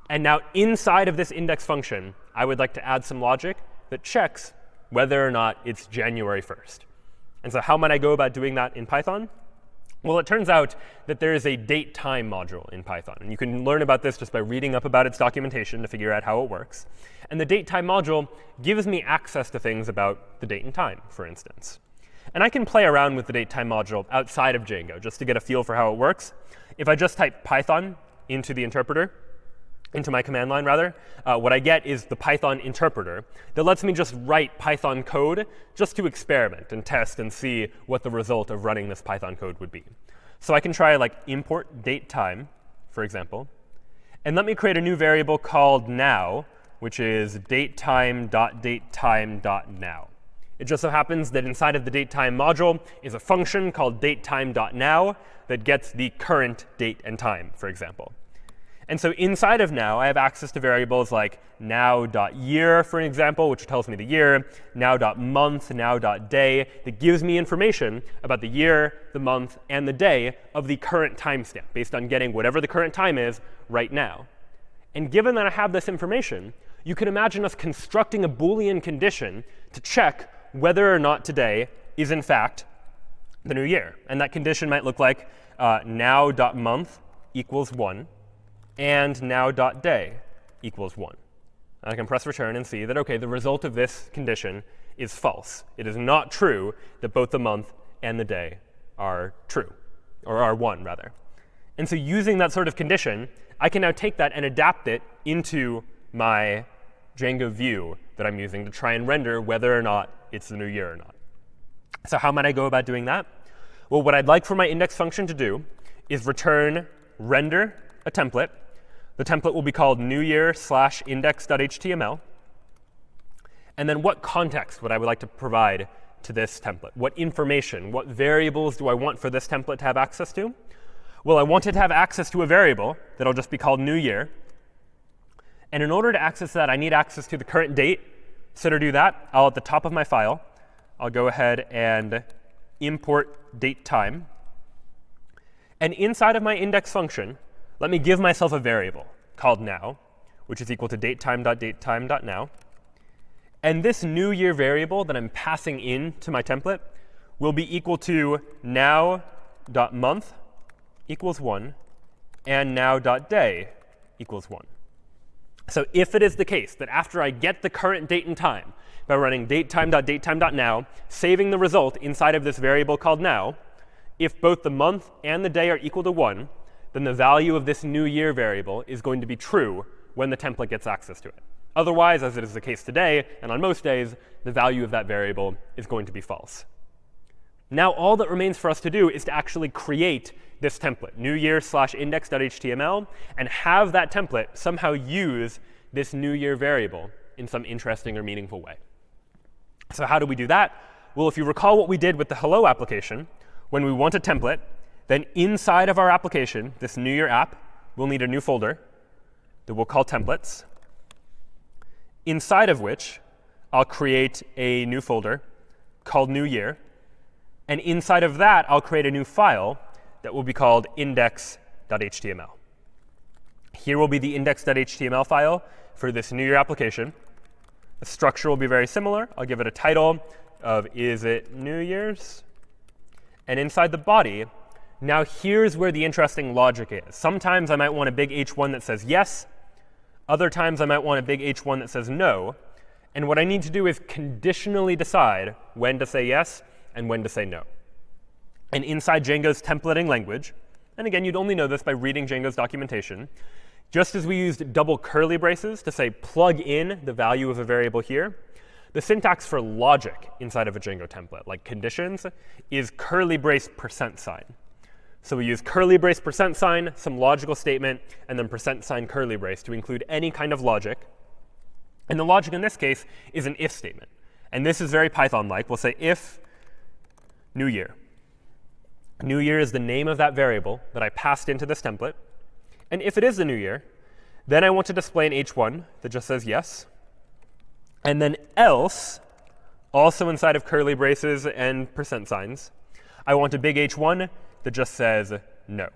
And now inside of this index function, I would like to add some logic that checks whether or not it's January 1st. And so how might I go about doing that in Python? Well, it turns out that there is a date-time module in Python. And you can learn about this just by reading up about its documentation to figure out how it works. And the date-time module gives me access to things about the date and time, for instance. And I can play around with the date-time module outside of Django just to get a feel for how it works. If I just type Python into the interpreter, into my command line rather, what I get is the Python interpreter that lets me just write Python code just to experiment and test and see what the result of running this Python code would be. So I can try like import datetime, for example, and let me create a new variable called now, which is datetime.datetime.now. It just so happens that inside of the datetime module is a function called datetime.now that gets the current date and time, for example. And so inside of now, I have access to variables like now.year, for example, which tells me the year, now.month, now.day, that gives me information about the year, the month, and the day of the current timestamp, based on getting whatever the current time is right now. And given that I have this information, you can imagine us constructing a Boolean condition to check whether or not today is, in fact, the new year. And that condition might look like now.month equals 1. And now.day equals 1. And I can press return and see that, OK, the result of this condition is false. It is not true that both the month and the day are true, or are 1, rather. And so using that sort of condition, I can now take that and adapt it into my Django view that I'm using to try and render whether or not it's the new year or not. So how might I go about doing that? Well, what I'd like for my index function to do is return render a template. The template will be called newyear/index.html. And then what context would I like to provide to this template? What information, what variables do I want for this template to have access to? Well, I want it to have access to a variable that'll just be called newyear. And in order to access that, I need access to the current date. So to do that, at the top of my file, I'll go ahead and import datetime. And inside of my index function, let me give myself a variable called now, which is equal to datetime.datetime.now. And this new year variable that I'm passing into my template will be equal to now.month equals 1 and now.day equals 1. So if it is the case that after I get the current date and time by running datetime.datetime.now, saving the result inside of this variable called now, if both the month and the day are equal to 1, then the value of this new year variable is going to be true when the template gets access to it. Otherwise, as it is the case today, and on most days, the value of that variable is going to be false. Now all that remains for us to do is to actually create this template, newyear/index.html, and have that template somehow use this new year variable in some interesting or meaningful way. So how do we do that? Well, if you recall what we did with the hello application, when we want a template, then inside of our application, this new year app, we'll need a new folder that we'll call templates, inside of which I'll create a new folder called new year. And inside of that, I'll create a new file that will be called index.html. Here will be the index.html file for this new year application. The structure will be very similar. I'll give it a title of is it New Year's? And inside the body, now here's where the interesting logic is. Sometimes I might want a big H1 that says yes. Other times I might want a big H1 that says no. And what I need to do is conditionally decide when to say yes and when to say no. And inside Django's templating language, and again, you'd only know this by reading Django's documentation, just as we used double curly braces to say plug in the value of a variable here, the syntax for logic inside of a Django template, like conditions, is curly brace %sign. So we use curly brace %sign, some logical statement, and then %sign curly brace to include any kind of logic. And the logic in this case is an if statement. And this is very Python-like. We'll say if new year. New year is the name of that variable that I passed into this template. And if it is the new year, then I want to display an H1 that just says yes. And then else, also inside of curly braces and %signs, I want a big H1 that just says no.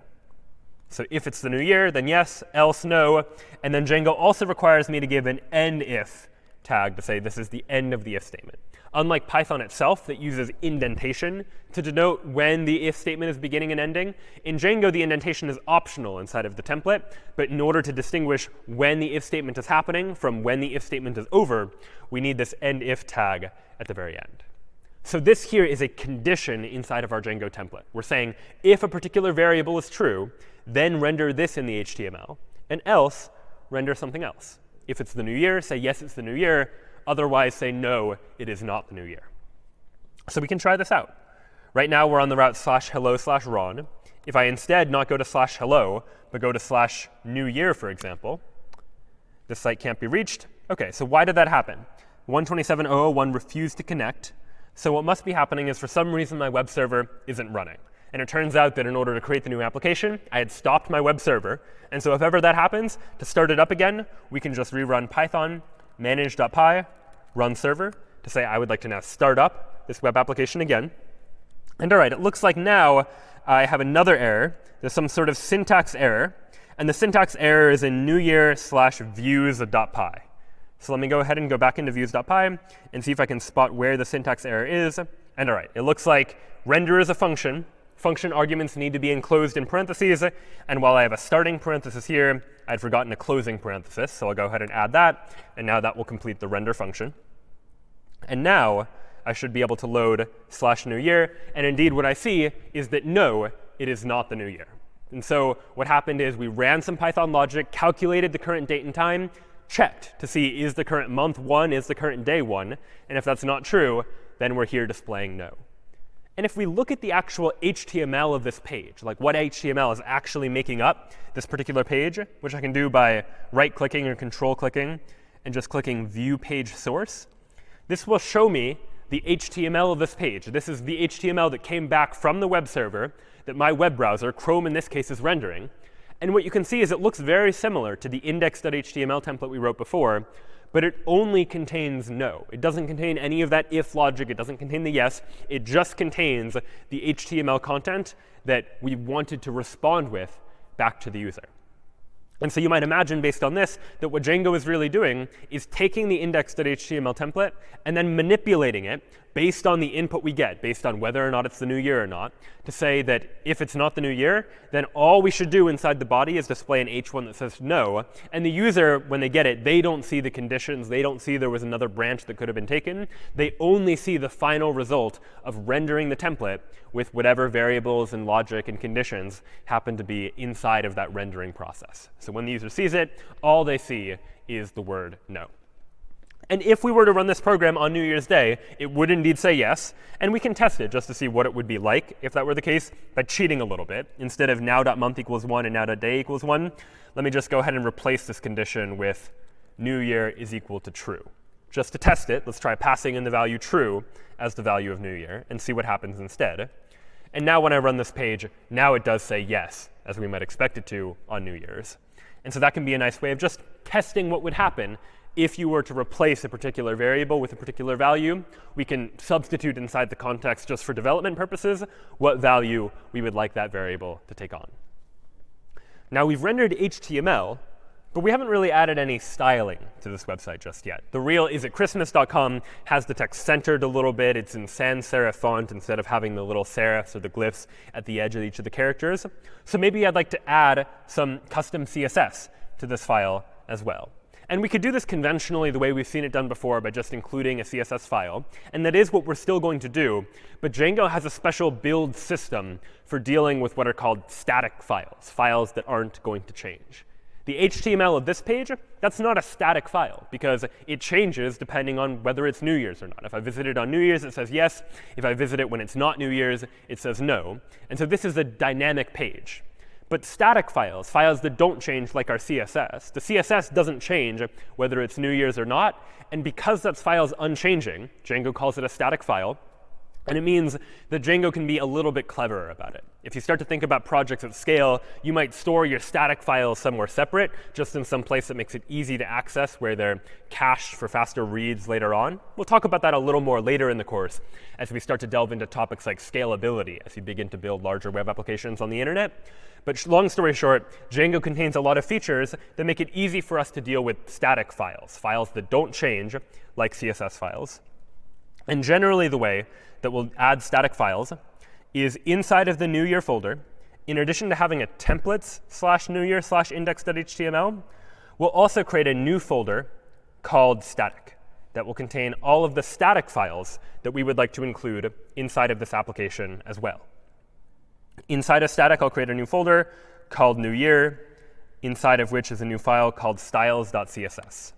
So if it's the new year, then yes, else no. And then Django also requires me to give an end if tag to say this is the end of the if statement. Unlike Python itself that uses indentation to denote when the if statement is beginning and ending, in Django the indentation is optional inside of the template. But in order to distinguish when the if statement is happening from when the if statement is over, we need this end if tag at the very end. So this here is a condition inside of our Django template. We're saying if a particular variable is true, then render this in the HTML. And else, render something else. If it's the new year, say yes, it's the new year. Otherwise, say no, it is not the new year. So we can try this out. Right now, we're on the route /hello/Ron. If I instead not go to /hello, but go to /new year, for example, this site can't be reached. OK, so why did that happen? 127.0.0.1 refused to connect. So what must be happening is for some reason my web server isn't running. And it turns out that in order to create the new application, I had stopped my web server. And so if ever that happens, to start it up again, we can just rerun Python manage.py run server to say I would like to now start up this web application again. And all right, it looks like now I have another error. There's some sort of syntax error. And the syntax error is in newyear/views.py. So let me go ahead and go back into views.py and see if I can spot where the syntax error is. And all right, it looks like render is a function. Function arguments need to be enclosed in parentheses. And while I have a starting parenthesis here, I'd forgotten a closing parenthesis. So I'll go ahead and add that. And now that will complete the render function. And now I should be able to load /new year. And indeed, what I see is that no, it is not the new year. And so what happened is we ran some Python logic, calculated the current date and time, checked to see is the current month 1, is the current day 1. And if that's not true, then we're here displaying no. And if we look at the actual HTML of this page, like what HTML is actually making up this particular page, which I can do by right-clicking or control-clicking and just clicking View Page Source, this will show me the HTML of this page. This is the HTML that came back from the web server that my web browser, Chrome in this case, is rendering. And what you can see is it looks very similar to the index.html template we wrote before, but it only contains no. It doesn't contain any of that if logic. It doesn't contain the yes. It just contains the HTML content that we wanted to respond with back to the user. And so you might imagine, based on this, that what Django is really doing is taking the index.html template and then manipulating it based on the input we get, based on whether or not it's the new year or not, to say that if it's not the new year, then all we should do inside the body is display an h1 that says no. And the user, when they get it, they don't see the conditions. They don't see there was another branch that could have been taken. They only see the final result of rendering the template with whatever variables and logic and conditions happen to be inside of that rendering process. So when the user sees it, all they see is the word no. And if we were to run this program on New Year's Day, it would indeed say yes. And we can test it just to see what it would be like if that were the case by cheating a little bit. Instead of now.month equals 1 and now.day equals 1, let me just go ahead and replace this condition with new year is equal to true. Just to test it, let's try passing in the value true as the value of new year and see what happens instead. And now when I run this page, now it does say yes, as we might expect it to on New Year's. And so that can be a nice way of just testing what would happen if you were to replace a particular variable with a particular value. We can substitute inside the context just for development purposes what value we would like that variable to take on. Now we've rendered HTML, but we haven't really added any styling to this website just yet. The real isitchristmas.com has the text centered a little bit. It's in sans serif font instead of having the little serifs or the glyphs at the edge of each of the characters. So maybe I'd like to add some custom CSS to this file as well. And we could do this conventionally the way we've seen it done before by just including a CSS file. And that is what we're still going to do. But Django has a special build system for dealing with what are called static files, files that aren't going to change. The HTML of this page, that's not a static file, because it changes depending on whether it's New Year's or not. If I visit it on New Year's, it says yes. If I visit it when it's not New Year's, it says no. And so this is a dynamic page. But static files, files that don't change like our CSS, the CSS doesn't change whether it's New Year's or not. And because that file's unchanging, Django calls it a static file. And it means that Django can be a little bit cleverer about it. If you start to think about projects at scale, you might store your static files somewhere separate, just in some place that makes it easy to access, where they're cached for faster reads later on. We'll talk about that a little more later in the course as we start to delve into topics like scalability as you begin to build larger web applications on the internet. But long story short, Django contains a lot of features that make it easy for us to deal with static files, files that don't change, like CSS files. And generally the way that we'll add static files is inside of the New Year folder. In addition to having a templates/newyear/index.html, we'll also create a new folder called static that will contain all of the static files that we would like to include inside of this application as well. Inside of static, I'll create a new folder called New Year. inside of which is a new file called styles.css.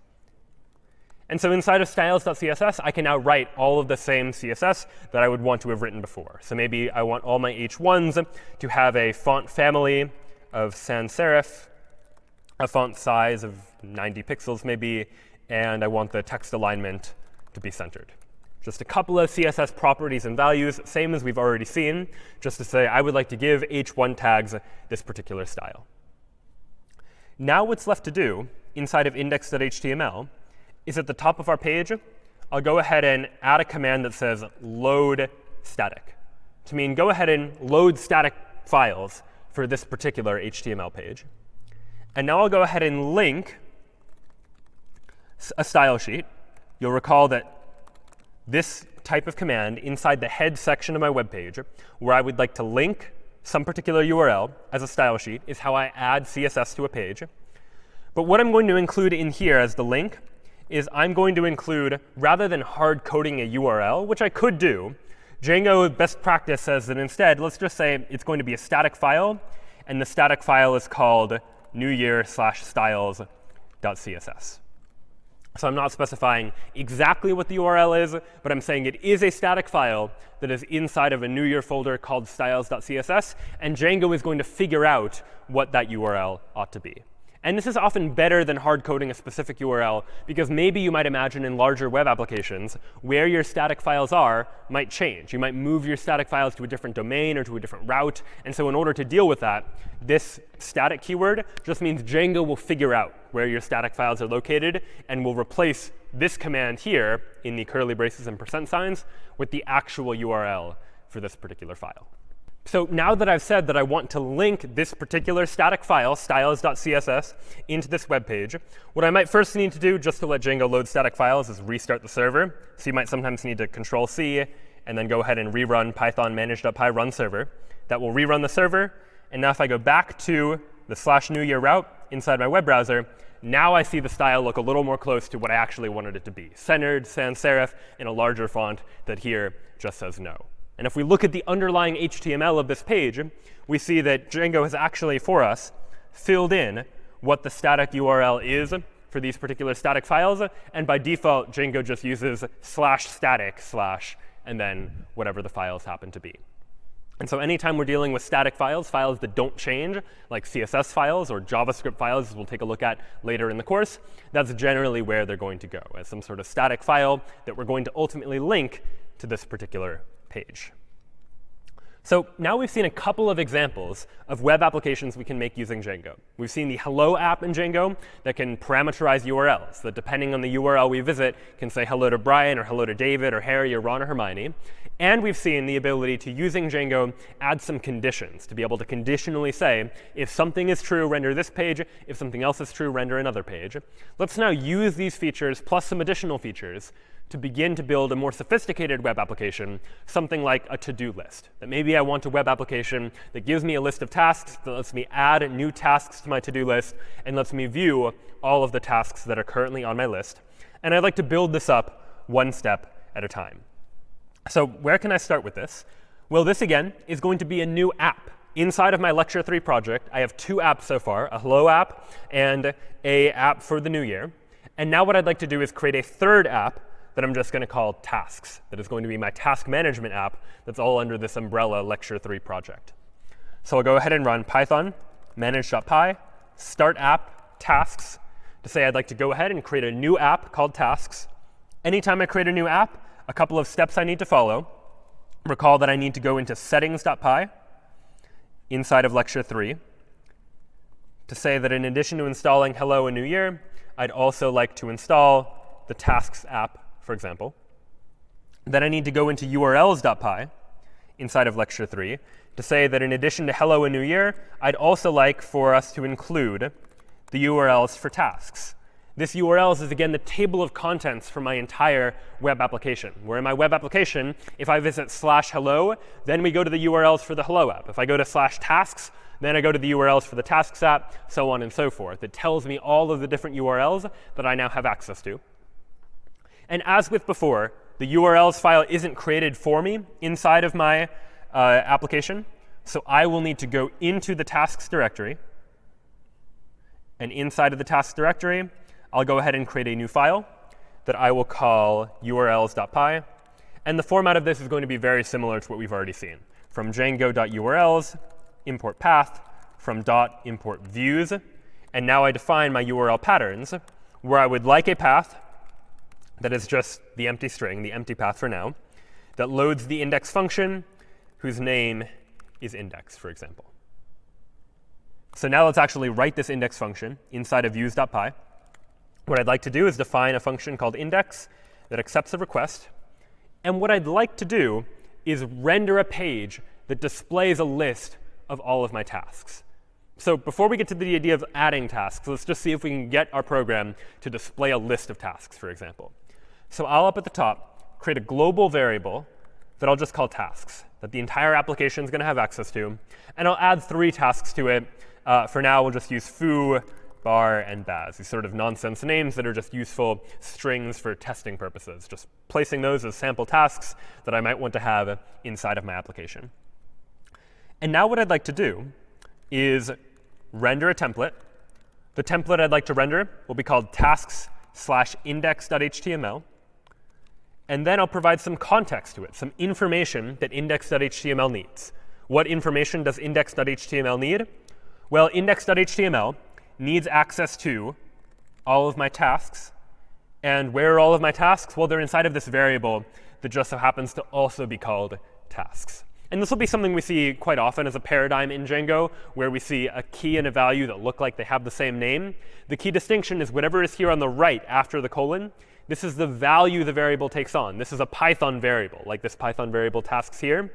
And so inside of styles.css, I can now write all of the same CSS that I would want to have written before. So maybe I want all my H1s to have a font family of sans serif, a font size of 90 pixels maybe, and I want the text alignment to be centered. Just a couple of CSS properties and values, same as we've already seen, just to say I would like to give H1 tags this particular style. Now what's left to do inside of index.html is at the top of our page, I'll go ahead and add a command that says load static, to mean go ahead and load static files for this particular HTML page. And now I'll go ahead and link a style sheet. You'll recall that this type of command inside the head section of my web page, where I would like to link some particular URL as a style sheet, is how I add CSS to a page. But what I'm going to include in here as the link is I'm going to include, rather than hard coding a URL, which I could do, Django best practice says that instead, let's just say it's going to be a static file, and the static file is called newyear/styles.css. So I'm not specifying exactly what the URL is, but I'm saying it is a static file that is inside of a New Year folder called styles.css, and Django is going to figure out what that URL ought to be. And this is often better than hard coding a specific URL, because maybe you might imagine in larger web applications where your static files are might change. You might move your static files to a different domain or to a different route. And so in order to deal with that, this static keyword just means Django will figure out where your static files are located and will replace this command here in the curly braces and percent signs with the actual URL for this particular file. So now that I've said that I want to link this particular static file, styles.css, into this web page, what I might first need to do, just to let Django load static files, is restart the server. So you might sometimes need to Control-C and then go ahead and rerun python manage.py run server. That will rerun the server. And now if I go back to the /newyear route inside my web browser, now I see the style look a little more close to what I actually wanted it to be, centered, sans serif, in a larger font that here just says no. And if we look at the underlying HTML of this page, we see that Django has actually, for us, filled in what the static URL is for these particular static files. And by default, Django just uses /static/ and then whatever the files happen to be. And so anytime we're dealing with static files, files that don't change, like CSS files or JavaScript files, as we'll take a look at later in the course, that's generally where they're going to go, as some sort of static file that we're going to ultimately link to this particular page. So now we've seen a couple of examples of web applications we can make using Django. We've seen the hello app in Django that can parameterize URLs, that depending on the URL we visit can say hello to Brian or hello to David or Harry or Ron or Hermione. And we've seen the ability to, using Django, add some conditions to be able to conditionally say, if something is true, render this page. If something else is true, render another page. Let's now use these features plus some additional features to begin to build a more sophisticated web application, something like a to-do list. That maybe I want a web application that gives me a list of tasks, that lets me add new tasks to my to-do list, and lets me view all of the tasks that are currently on my list. And I'd like to build this up one step at a time. So where can I start with this? Well, this, again, is going to be a new app. Inside of my Lecture 3 project, I have two apps so far, a hello app and a app for the new year. And now what I'd like to do is create a third app that I'm just going to call tasks, that is going to be my task management app that's all under this umbrella Lecture 3 project. So I'll go ahead and run python manage.py start app tasks to say I'd like to go ahead and create a new app called tasks. Anytime I create a new app, a couple of steps I need to follow. Recall that I need to go into settings.py inside of Lecture 3 to say that in addition to installing hello and new year, I'd also like to install the tasks app, for example. Then I need to go into urls.py inside of Lecture 3 to say that in addition to hello and new year, I'd also like for us to include the URLs for tasks. This URLs is, again, the table of contents for my entire web application, where in my web application, if I visit /hello, then we go to the URLs for the hello app. If I go to /tasks, then I go to the URLs for the tasks app, so on and so forth. It tells me all of the different URLs that I now have access to. And as with before, the URLs file isn't created for me inside of my application. So I will need to go into the tasks directory And inside of the tasks directory, I'll go ahead and create a new file that I will call urls.py. And the format of this is going to be very similar to what we've already seen. From django.urls, import path, from dot import views. And now I define my URL patterns, where I would like a path that is just the empty string, the empty path for now, that loads the index function, whose name is index, for example. So now let's actually write this index function inside of views.py. What I'd like to do is define a function called index that accepts a request. And what I'd like to do is render a page that displays a list of all of my tasks. So before we get to the idea of adding tasks, let's just see if we can get our program to display a list of tasks, for example. So I'll up at the top create a global variable that I'll just call tasks, that the entire application is going to have access to. And I'll add 3 tasks to it. For now, we'll just use foo, bar, and baz, these sort of nonsense names that are just useful strings for testing purposes, just placing those as sample tasks that I might want to have inside of my application. And now what I'd like to do is render a template. The template I'd like to render will be called tasks/index.html. And then I'll provide some context to it, some information that index.html needs. What information does index.html need? Well, index.html needs access to all of my tasks. And where are all of my tasks? Well, they're inside of this variable that just so happens to also be called tasks. And this will be something we see quite often as a paradigm in Django, where we see a key and a value that look like they have the same name. The key distinction is whatever is here on the right after the colon, this is the value the variable takes on. This is a Python variable, like this Python variable tasks here.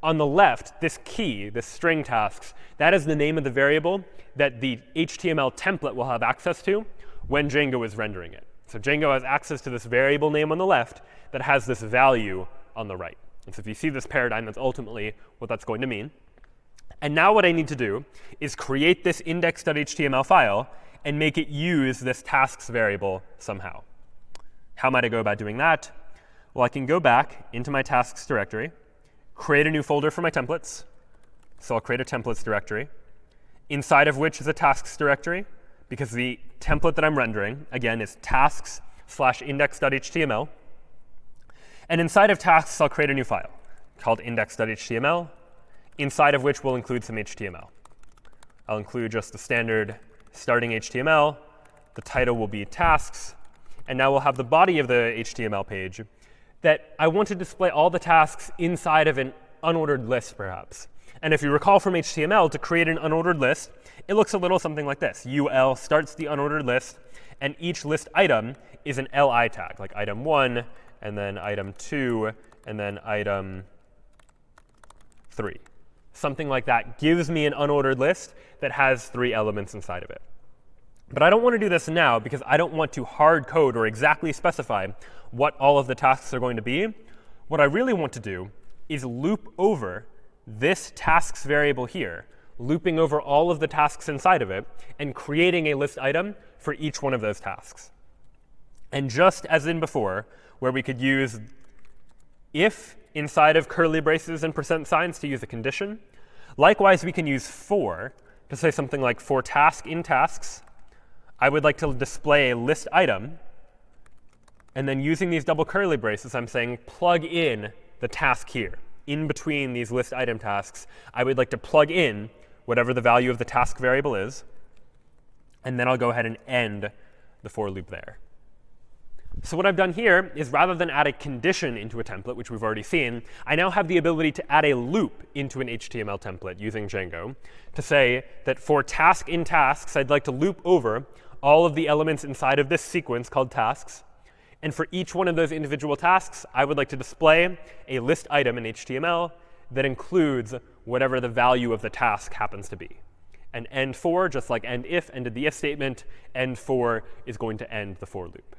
On the left, this key, this string tasks, that is the name of the variable that the HTML template will have access to when Django is rendering it. So Django has access to this variable name on the left that has this value on the right. And so if you see this paradigm, that's ultimately what that's going to mean. And now what I need to do is create this index.html file and make it use this tasks variable somehow. How might I go about doing that? Well, I can go back into my tasks directory, create a new folder for my templates. So I'll create a templates directory, inside of which is a tasks directory, because the template that I'm rendering, again, is tasks/index.html. And inside of tasks, I'll create a new file called index.html, inside of which we'll include some HTML. I'll include just the standard starting HTML. The title will be tasks. And now we'll have the body of the HTML page that I want to display all the tasks inside of an unordered list, perhaps. And if you recall from HTML, to create an unordered list, it looks a little something like this. UL starts the unordered list, and each list item is an li tag, like item 1, and then item 2, and then item 3. Something like that gives me an unordered list that has 3 elements inside of it. But I don't want to do this now because I don't want to hard code or exactly specify what all of the tasks are going to be. What I really want to do is loop over this tasks variable here, looping over all of the tasks inside of it, and creating a list item for each one of those tasks. And just as in before, where we could use if inside of curly braces and percent signs to use a condition, likewise we can use for to say something like for task in tasks, I would like to display a list item. And then using these double curly braces, I'm saying plug in the task here. In between these list item tasks, I would like to plug in whatever the value of the task variable is. And then I'll go ahead and end the for loop there. So what I've done here is rather than add a condition into a template, which we've already seen, I now have the ability to add a loop into an HTML template using Django to say that for task in tasks, I'd like to loop over all of the elements inside of this sequence called tasks. And for each one of those individual tasks, I would like to display a list item in HTML that includes whatever the value of the task happens to be. And end for, just like end if ended the if statement, end for is going to end the for loop.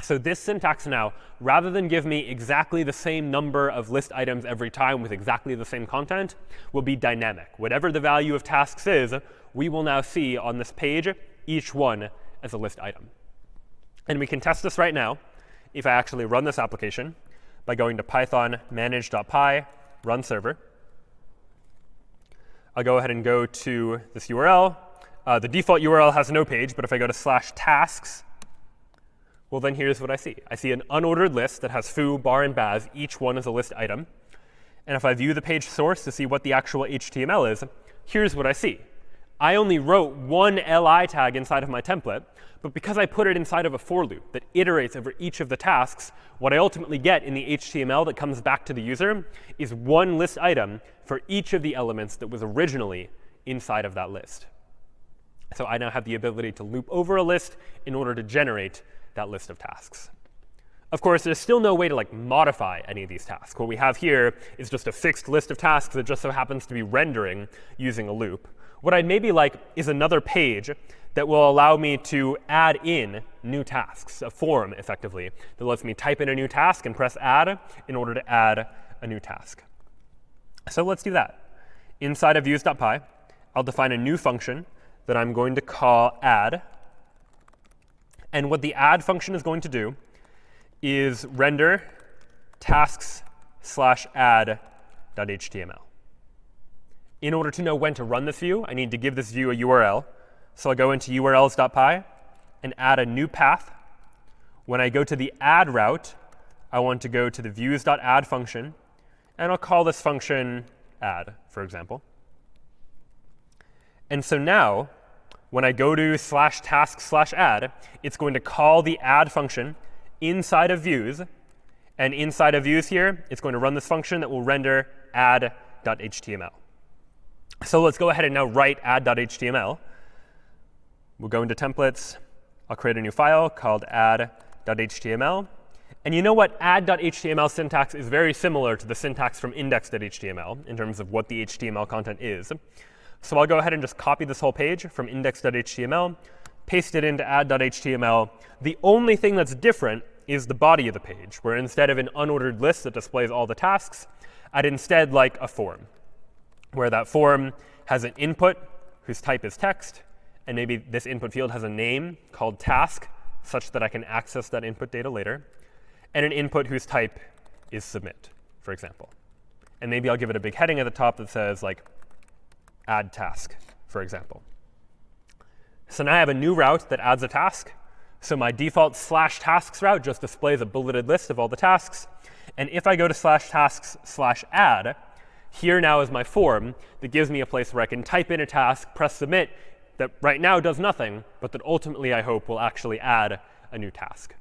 So this syntax now, rather than give me exactly the same number of list items every time with exactly the same content, will be dynamic. Whatever the value of tasks is, we will now see on this page each one as a list item. And we can test this right now if I actually run this application by going to python manage.py run server. I'll go ahead and go to this URL. The default URL has no page, but if I go to /tasks, well, then here's what I see. I see an unordered list that has foo, bar, and baz. Each one is a list item. And if I view the page source to see what the actual HTML is, here's what I see. I only wrote one li tag inside of my template, but because I put it inside of a for loop that iterates over each of the tasks, what I ultimately get in the HTML that comes back to the user is one list item for each of the elements that was originally inside of that list. So I now have the ability to loop over a list in order to generate that list of tasks. Of course, there's still no way to modify any of these tasks. What we have here is just a fixed list of tasks that just so happens to be rendering using a loop. What I'd maybe like is another page that will allow me to add in new tasks, a form, effectively, that lets me type in a new task and press add in order to add a new task. So let's do that. Inside of views.py, I'll define a new function that I'm going to call add. And what the add function is going to do is render tasks/add.html. In order to know when to run this view, I need to give this view a URL. So I'll go into urls.py and add a new path. When I go to the add route, I want to go to the views.add function, and I'll call this function add, for example. And so now, when I go to /tasks/add, it's going to call the add function inside of views. And inside of views here, it's going to run this function that will render add.html. So let's go ahead and now write add.html. We'll go into templates. I'll create a new file called add.html. And you know what? Add.html syntax is very similar to the syntax from index.html in terms of what the HTML content is. So I'll go ahead and just copy this whole page from index.html, paste it into add.html. The only thing that's different is the body of the page, where instead of an unordered list that displays all the tasks, I'd instead like a form, where that form has an input whose type is text, and maybe this input field has a name called task, such that I can access that input data later, and an input whose type is submit, for example. And maybe I'll give it a big heading at the top that says, add task, for example. So now I have a new route that adds a task. So my default /tasks route just displays a bulleted list of all the tasks. And if I go to /tasks/add, here now is my form that gives me a place where I can type in a task, press submit, that right now does nothing, but that ultimately I hope will actually add a new task.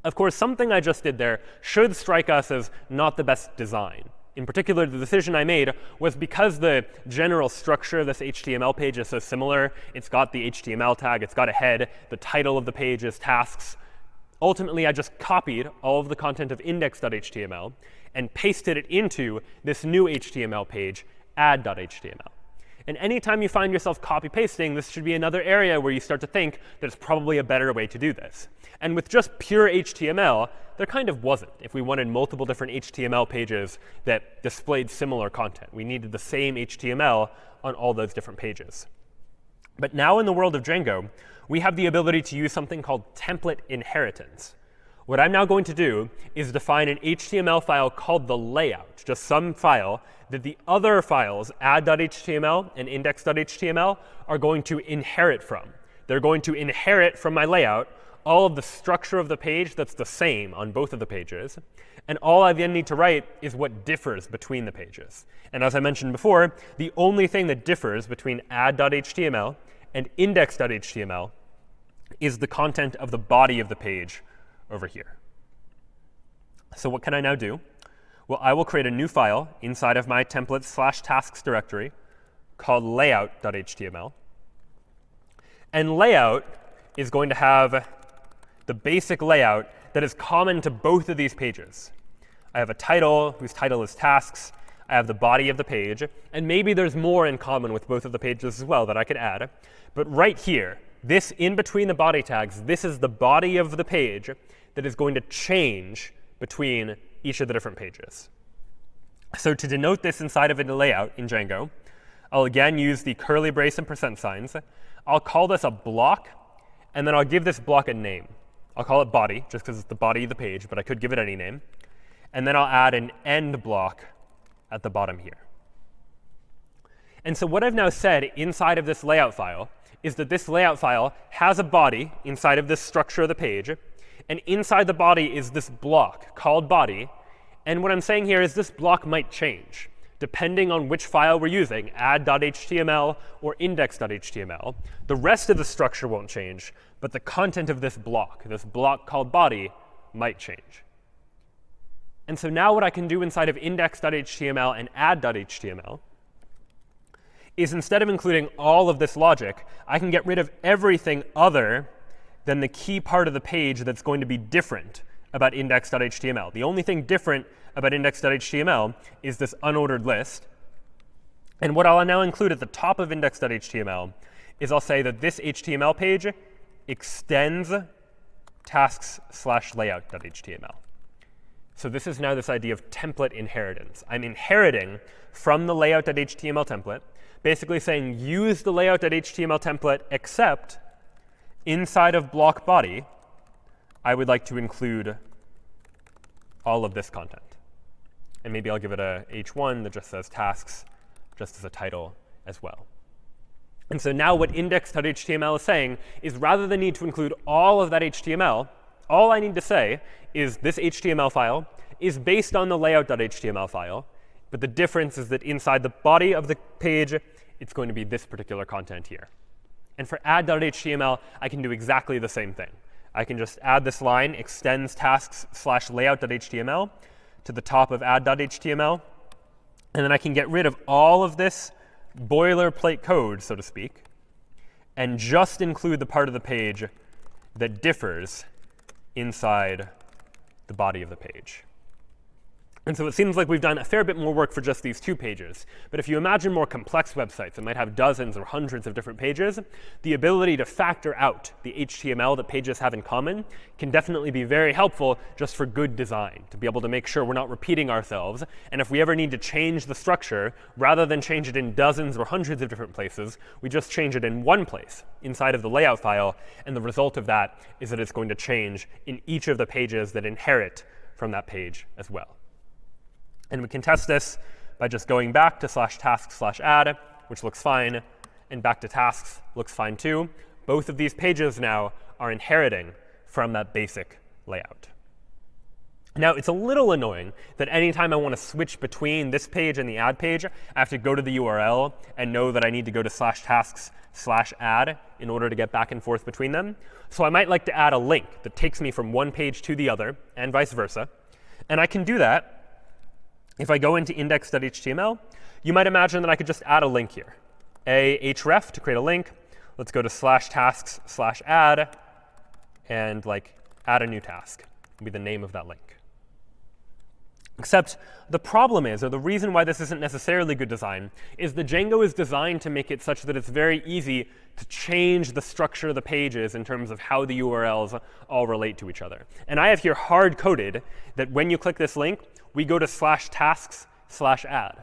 Of course, something I just did there should strike us as not the best design. In particular, the decision I made was because the general structure of this HTML page is so similar. It's got the HTML tag. It's got a head. The title of the page is tasks. Ultimately, I just copied all of the content of index.html and pasted it into this new HTML page, add.html. And anytime you find yourself copy-pasting, this should be another area where you start to think that it's probably a better way to do this. And with just pure HTML, there kind of wasn't. If we wanted multiple different HTML pages that displayed similar content, we needed the same HTML on all those different pages. But now in the world of Django, we have the ability to use something called template inheritance. What I'm now going to do is define an HTML file called the layout, just some file that the other files, add.html and index.html, are going to inherit from. They're going to inherit from my layout all of the structure of the page that's the same on both of the pages. And all I then need to write is what differs between the pages. And as I mentioned before, the only thing that differs between add.html and index.html is the content of the body of the page over here. So what can I now do? Well, I will create a new file inside of my templates/tasks directory called layout.html. And layout is going to have the basic layout that is common to both of these pages. I have a title whose title is tasks. I have the body of the page. And maybe there's more in common with both of the pages as well that I could add. But right here, this in between the body tags, this is the body of the page that is going to change between each of the different pages. So to denote this inside of a layout in Django, I'll again use the curly brace and percent signs. I'll call this a block, and then I'll give this block a name. I'll call it body, just because it's the body of the page, but I could give it any name. And then I'll add an end block at the bottom here. And so what I've now said inside of this layout file is that this layout file has a body inside of this structure of the page. And inside the body is this block called body. And what I'm saying here is this block might change depending on which file we're using, add.html or index.html. The rest of the structure won't change, but the content of this block called body, might change. And so now what I can do inside of index.html and add.html is instead of including all of this logic, I can get rid of everything other than the key part of the page that's going to be different about index.html. The only thing different about index.html is this unordered list. And what I'll now include at the top of index.html is I'll say that this HTML page extends tasks/layout.html. So this is now this idea of template inheritance. I'm inheriting from the layout.html template, basically saying use the layout.html template, except inside of block body, I would like to include all of this content. And maybe I'll give it a h1 that just says tasks, just as a title as well. And so now what index.html is saying is rather than need to include all of that HTML, all I need to say is this HTML file is based on the layout.html file. But the difference is that inside the body of the page, it's going to be this particular content here. And for add.html, I can do exactly the same thing. I can just add this line, extends tasks/layout.html, to the top of add.html. And then I can get rid of all of this boilerplate code, so to speak, and just include the part of the page that differs inside the body of the page. And so it seems like we've done a fair bit more work for just these two pages. But if you imagine more complex websites that might have dozens or hundreds of different pages, the ability to factor out the HTML that pages have in common can definitely be very helpful just for good design, to be able to make sure we're not repeating ourselves. And if we ever need to change the structure, rather than change it in dozens or hundreds of different places, we just change it in one place inside of the layout file. And the result of that is that it's going to change in each of the pages that inherit from that page as well. And we can test this by just going back to /tasks/add, which looks fine, and back to tasks looks fine too. Both of these pages now are inheriting from that basic layout. Now, it's a little annoying that anytime I want to switch between this page and the add page, I have to go to the URL and know that I need to go to /tasks/add in order to get back and forth between them. So I might like to add a link that takes me from one page to the other, and vice versa. And I can do that if I go into index.html. You might imagine that I could just add a link here. href to create a link. Let's go to /tasks/add and add a new task. Will be the name of that link. Except the problem is, or the reason why this isn't necessarily good design, is that Django is designed to make it such that it's very easy to change the structure of the pages in terms of how the URLs all relate to each other. And I have here hard-coded that when you click this link, we go to /tasks/add.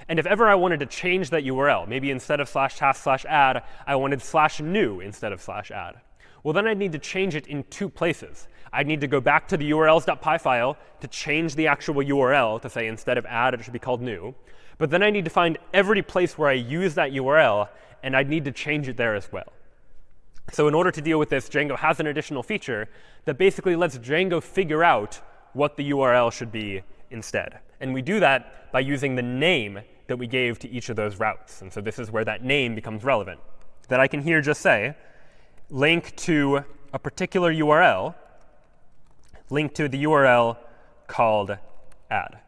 And if ever I wanted to change that URL, maybe instead of /tasks/add, I wanted /new instead of /add. Well, then I'd need to change it in two places. I'd need to go back to the urls.py file to change the actual URL to say instead of add, it should be called new. But then I need to find every place where I use that URL, and I'd need to change it there as well. So in order to deal with this, Django has an additional feature that basically lets Django figure out what the URL should be instead. And we do that by using the name that we gave to each of those routes. And so this is where that name becomes relevant. That I can here just say, link to a particular URL, link to the URL called add.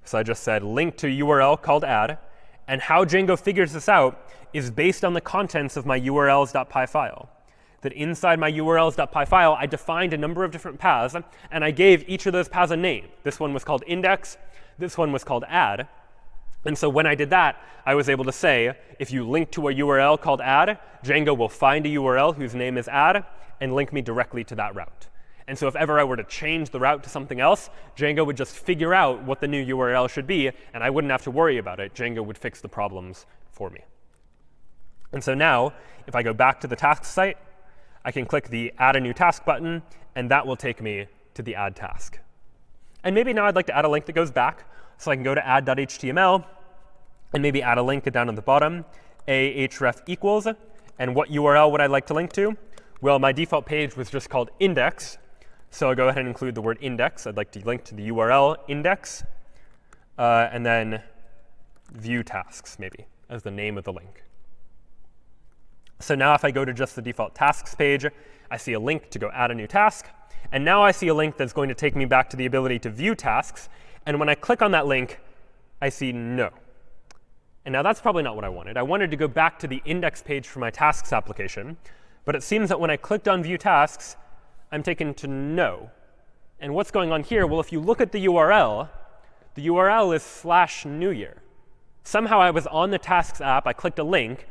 So I just said link to URL called add. And how Django figures this out is based on the contents of my urls.py file. That inside my urls.py file, I defined a number of different paths, and I gave each of those paths a name. This one was called index. This one was called add. And so when I did that, I was able to say, if you link to a URL called add, Django will find a URL whose name is add and link me directly to that route. And so if ever I were to change the route to something else, Django would just figure out what the new URL should be, and I wouldn't have to worry about it. Django would fix the problems for me. And so now, if I go back to the tasks site, I can click the Add a New Task button, and that will take me to the add task. And maybe now I'd like to add a link that goes back. So I can go to add.html, and maybe add a link down at the bottom, ahref equals, and what URL would I like to link to? Well, my default page was just called index, so I'll go ahead and include the word index. I'd like to link to the URL index, and then view tasks, maybe, as the name of the link. So now if I go to just the default tasks page, I see a link to go add a new task. And now I see a link that's going to take me back to the ability to view tasks. And when I click on that link, I see no. And now that's probably not what I wanted. I wanted to go back to the index page for my tasks application. But it seems that when I clicked on view tasks, I'm taken to no. And what's going on here? Well, if you look at the URL is /New Year. Somehow I was on the tasks app, I clicked a link,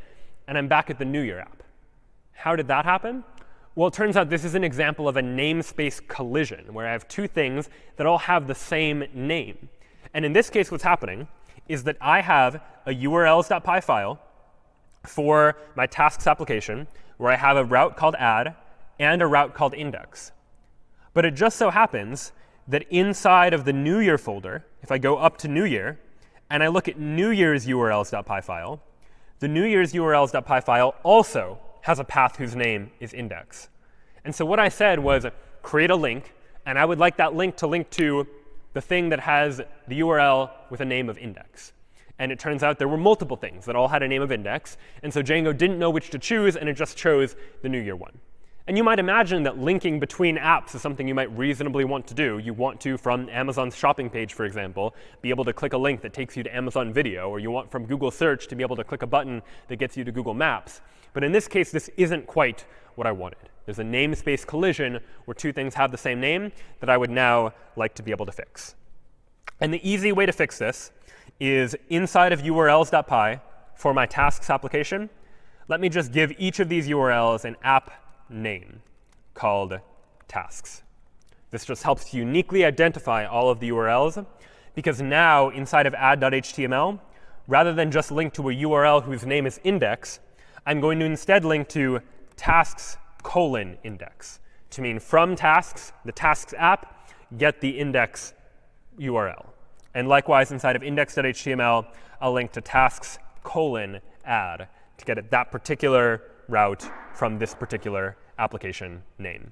and I'm back at the New Year app. How did that happen? Well, it turns out this is an example of a namespace collision, where I have two things that all have the same name. And in this case, what's happening is that I have a urls.py file for my tasks application, where I have a route called add and a route called index. But it just so happens that inside of the New Year folder, if I go up to New Year, and I look at New Year's urls.py file, the New Year's urls.py file also has a path whose name is index. And so what I said was create a link, and I would like that link to link to the thing that has the URL with a name of index. And it turns out there were multiple things that all had a name of index. And so Django didn't know which to choose, and it just chose the New Year one. And you might imagine that linking between apps is something you might reasonably want to do. You want to, from Amazon's shopping page, for example, be able to click a link that takes you to Amazon Video, or you want from Google Search to be able to click a button that gets you to Google Maps. But in this case, this isn't quite what I wanted. There's a namespace collision where two things have the same name that I would now like to be able to fix. And the easy way to fix this is inside of urls.py for my tasks application, let me just give each of these URLs an app name called tasks. This just helps to uniquely identify all of the URLs, because now inside of add.html, rather than just link to a URL whose name is index, I'm going to instead link to tasks:index to mean from tasks, the tasks app, get the index URL. And likewise, inside of index.html, I'll link to tasks:add to get at that particular route from this particular application name.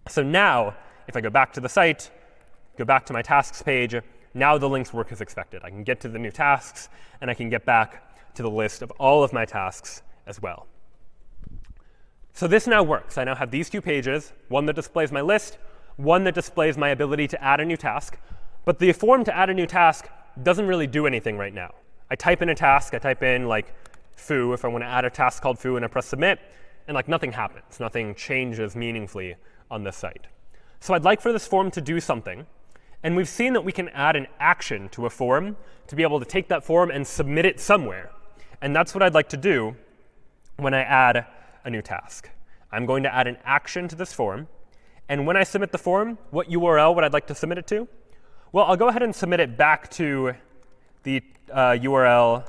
So now, if I go back to the site, go back to my tasks page, now the links work as expected. I can get to the new tasks, and I can get back to the list of all of my tasks as well. So this now works. I now have these two pages, one that displays my list, one that displays my ability to add a new task. But the form to add a new task doesn't really do anything right now. I type in a task. I type in like foo if I want to add a task called foo, and I press submit, and like nothing happens. Nothing changes meaningfully on this site. So I'd like for this form to do something. And we've seen that we can add an action to a form to be able to take that form and submit it somewhere. And that's what I'd like to do when I add a new task. I'm going to add an action to this form. And when I submit the form, what URL would I like to submit it to? Well, I'll go ahead and submit it back to the URL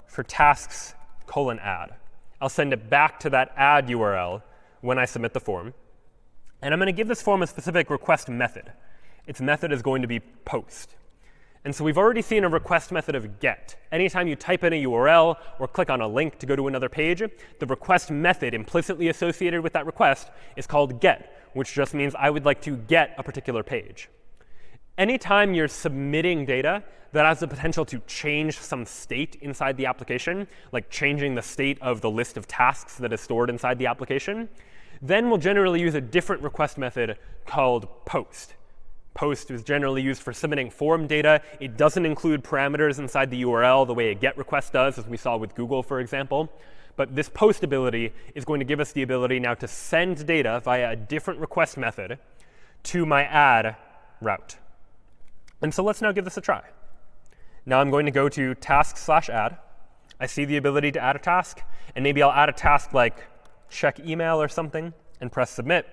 for tasks:add. I'll send it back to that add URL when I submit the form. And I'm going to give this form a specific request method. Its method is going to be post. And so we've already seen a request method of get. Anytime you type in a URL or click on a link to go to another page, the request method implicitly associated with that request is called get, which just means I would like to get a particular page. Anytime you're submitting data that has the potential to change some state inside the application, like changing the state of the list of tasks that is stored inside the application, then we'll generally use a different request method called post. Post is generally used for submitting form data. It doesn't include parameters inside the URL the way a GET request does, as we saw with Google, for example. But this post ability is going to give us the ability now to send data via a different request method to my add route. And so let's now give this a try. Now I'm going to go to task/add. I see the ability to add a task. And maybe I'll add a task like check email or something and press submit.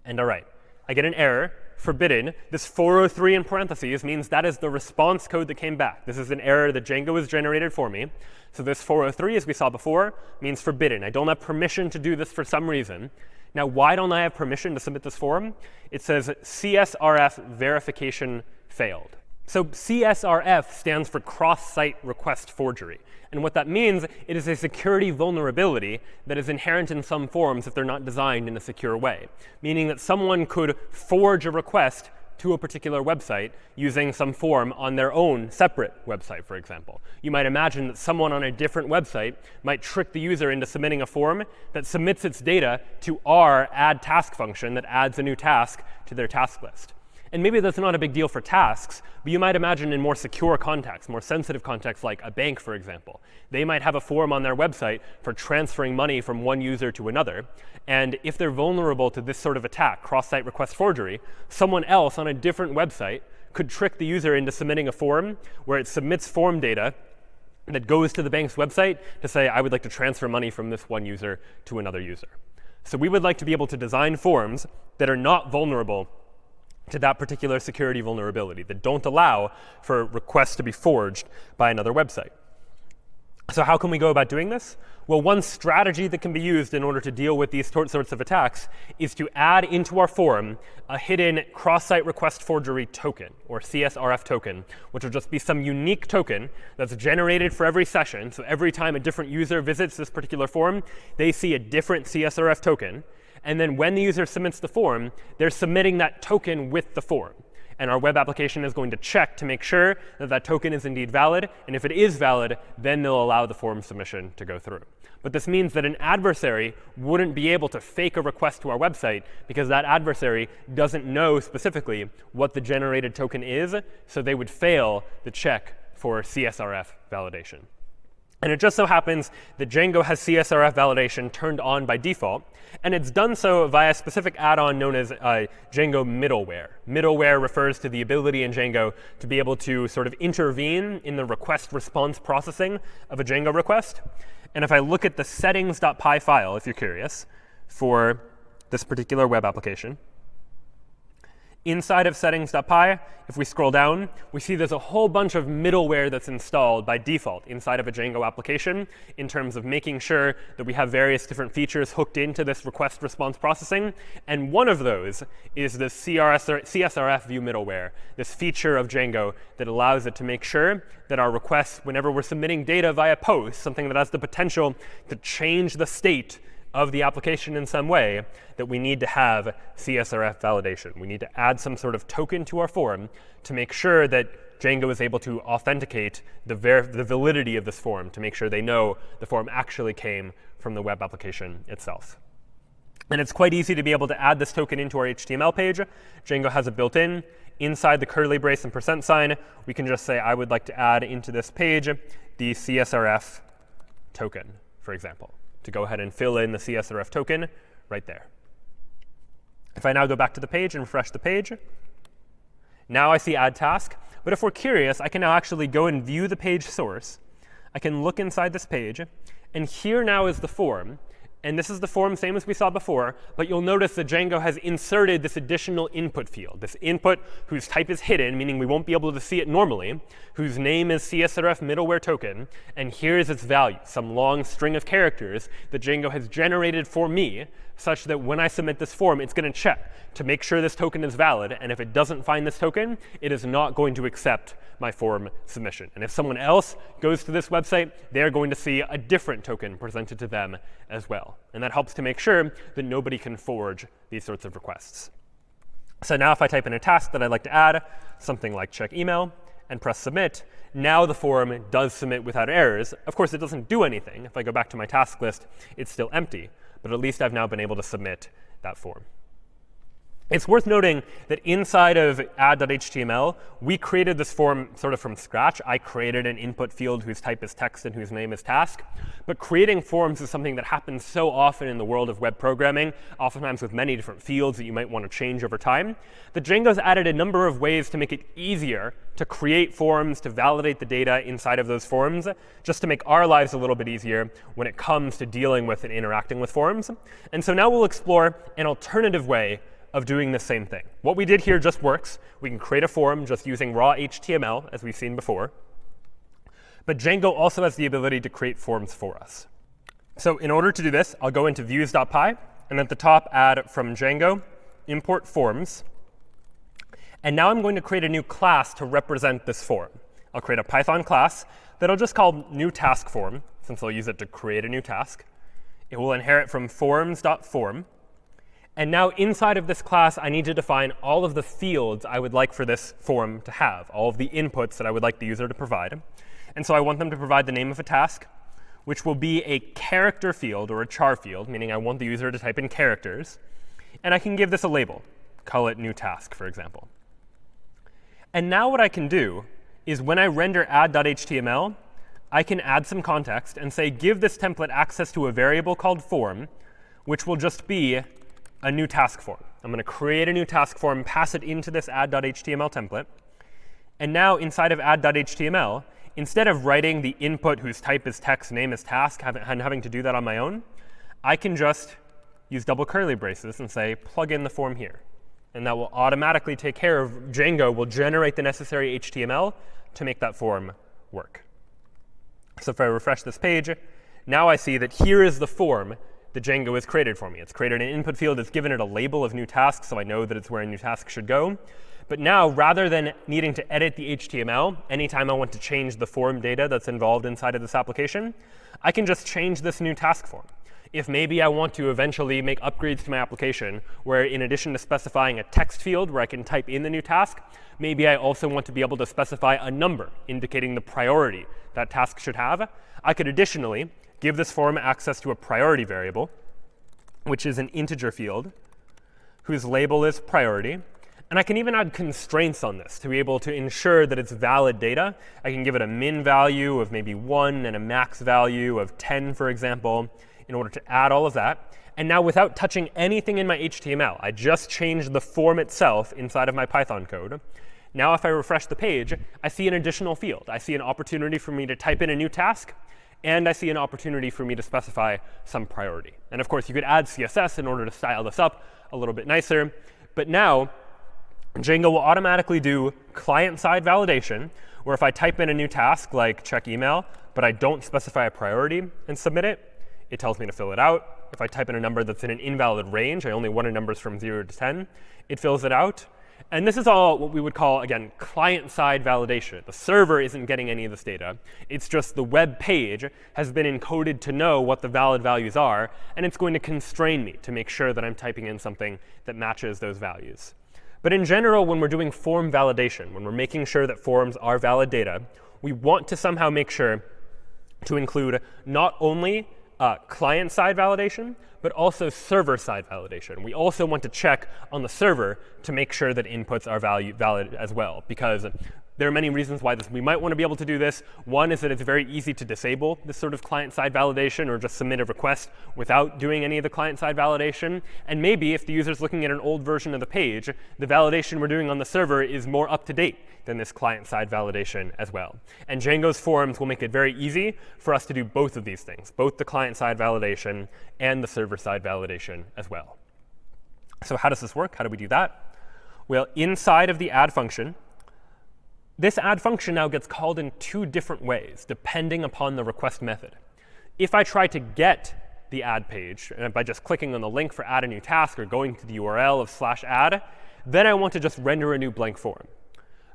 And all right, I get an error. Forbidden. This 403 in parentheses means that is the response code that came back. This is an error that Django has generated for me. So this 403, as we saw before, means forbidden. I don't have permission to do this for some reason. Now, why don't I have permission to submit this form? It says CSRF verification failed. So CSRF stands for cross-site request forgery. And what that means, it is a security vulnerability that is inherent in some forms if they're not designed in a secure way, meaning that someone could forge a request to a particular website using some form on their own separate website, for example. You might imagine that someone on a different website might trick the user into submitting a form that submits its data to our add task function that adds a new task to their task list. And maybe that's not a big deal for tasks, but you might imagine in more secure contexts, more sensitive contexts like a bank, for example. They might have a form on their website for transferring money from one user to another. And if they're vulnerable to this sort of attack, cross-site request forgery, someone else on a different website could trick the user into submitting a form where it submits form data that goes to the bank's website to say, I would like to transfer money from this one user to another user. So we would like to be able to design forms that are not vulnerable to that particular security vulnerability, that don't allow for requests to be forged by another website. So how can we go about doing this? Well, one strategy that can be used in order to deal with these sorts of attacks is to add into our form a hidden cross-site request forgery token, or CSRF token, which will just be some unique token that's generated for every session. So every time a different user visits this particular form, they see a different CSRF token. And then when the user submits the form, they're submitting that token with the form. And our web application is going to check to make sure that that token is indeed valid. And if it is valid, then they'll allow the form submission to go through. But this means that an adversary wouldn't be able to fake a request to our website because that adversary doesn't know specifically what the generated token is. So they would fail the check for CSRF validation. And it just so happens that Django has CSRF validation turned on by default. And it's done so via a specific add-on known as Django middleware. Middleware refers to the ability in Django to be able to sort of intervene in the request-response processing of a Django request. And if I look at the settings.py file, if you're curious, for this particular web application, inside of settings.py, if we scroll down, we see there's a whole bunch of middleware that's installed by default inside of a Django application in terms of making sure that we have various different features hooked into this request response processing. And one of those is the CSRF view middleware, this feature of Django that allows it to make sure that our requests, whenever we're submitting data via post, something that has the potential to change the state of the application in some way, that we need to have CSRF validation. We need to add some sort of token to our form to make sure that Django is able to authenticate the validity of this form, to make sure they know the form actually came from the web application itself. And it's quite easy to be able to add this token into our HTML page. Django has it built in. Inside the curly brace and %sign, we can just say, I would like to add into this page the CSRF token, for example, to go ahead and fill in the CSRF token right there. If I now go back to the page and refresh the page, now I see add task. But if we're curious, I can now actually go and view the page source. I can look inside this page. And here now is the form. And this is the form, same as we saw before. But you'll notice that Django has inserted this additional input field, this input whose type is hidden, meaning we won't be able to see it normally, whose name is CSRF middleware token. And here's its value, some long string of characters that Django has generated for me, such that when I submit this form, it's going to check to make sure this token is valid. And if it doesn't find this token, it is not going to accept my form submission. And if someone else goes to this website, they're going to see a different token presented to them as well. And that helps to make sure that nobody can forge these sorts of requests. So now if I type in a task that I'd like to add, something like check email, and press submit, now the form does submit without errors. Of course, it doesn't do anything. If I go back to my task list, it's still empty. But at least I've now been able to submit that form. It's worth noting that inside of add.html, we created this form sort of from scratch. I created an input field whose type is text and whose name is task. But creating forms is something that happens so often in the world of web programming, oftentimes with many different fields that you might want to change over time, that Django's added a number of ways to make it easier to create forms, to validate the data inside of those forms, just to make our lives a little bit easier when it comes to dealing with and interacting with forms. And so now we'll explore an alternative way of doing the same thing. What we did here just works. We can create a form just using raw HTML, as we've seen before. But Django also has the ability to create forms for us. So in order to do this, I'll go into views.py, and at the top add from Django, import forms. And now I'm going to create a new class to represent this form. I'll create a Python class that I'll just call new task form, since I'll use it to create a new task. It will inherit from forms.form. And now inside of this class, I need to define all of the fields I would like for this form to have, all of the inputs that I would like the user to provide. And so I want them to provide the name of a task, which will be a character field or a char field, meaning I want the user to type in characters. And I can give this a label, call it new task, for example. And now what I can do is when I render add.html, I can add some context and say, give this template access to a variable called form, which will just be a new task form. I'm going to create a new task form, pass it into this add.html template. And now inside of add.html, instead of writing the input whose type is text, name is task, and having to do that on my own, I can just use double curly braces and say, plug in the form here. And that will automatically take care of, Django will generate the necessary HTML to make that form work. So if I refresh this page, now I see that here is the form that Django has created for me. It's created an input field. It's given it a label of new task, so I know that it's where a new task should go. But now, rather than needing to edit the HTML anytime I want to change the form data that's involved inside of this application, I can just change this new task form. If maybe I want to eventually make upgrades to my application where in addition to specifying a text field where I can type in the new task, maybe I also want to be able to specify a number indicating the priority that task should have, I could additionally give this form access to a priority variable, which is an integer field whose label is priority. And I can even add constraints on this to be able to ensure that it's valid data. I can give it a min value of maybe 1 and a max value of 10, for example, in order to add all of that. And now without touching anything in my HTML, I just changed the form itself inside of my Python code. Now if I refresh the page, I see an additional field. I see an opportunity for me to type in a new task. And I see an opportunity for me to specify some priority. And of course, you could add CSS in order to style this up a little bit nicer. But now, Django will automatically do client-side validation, where if I type in a new task like check email, but I don't specify a priority and submit it, it tells me to fill it out. If I type in a number that's in an invalid range, I only wanted numbers from 0 to 10, it fills it out. And this is all what we would call, again, client-side validation. The server isn't getting any of this data. It's just the web page has been encoded to know what the valid values are, and it's going to constrain me to make sure that I'm typing in something that matches those values. But in general, when we're doing form validation, when we're making sure that forms are valid data, we want to somehow make sure to include not only client-side validation, but also server-side validation. We also want to check on the server to make sure that inputs are valid as well, because there are many reasons why we might want to be able to do this. One is that it's very easy to disable this sort of client-side validation or just submit a request without doing any of the client-side validation. And maybe if the user's looking at an old version of the page, the validation we're doing on the server is more up-to-date than this client-side validation as well. And Django's forms will make it very easy for us to do both of these things, both the client-side validation and the server-side validation as well. So how does this work? How do we do that? Well, inside of the add function, this add function now gets called in two different ways, depending upon the request method. If I try to get the add page by just clicking on the link for add a new task or going to the URL of /add, then I want to just render a new blank form.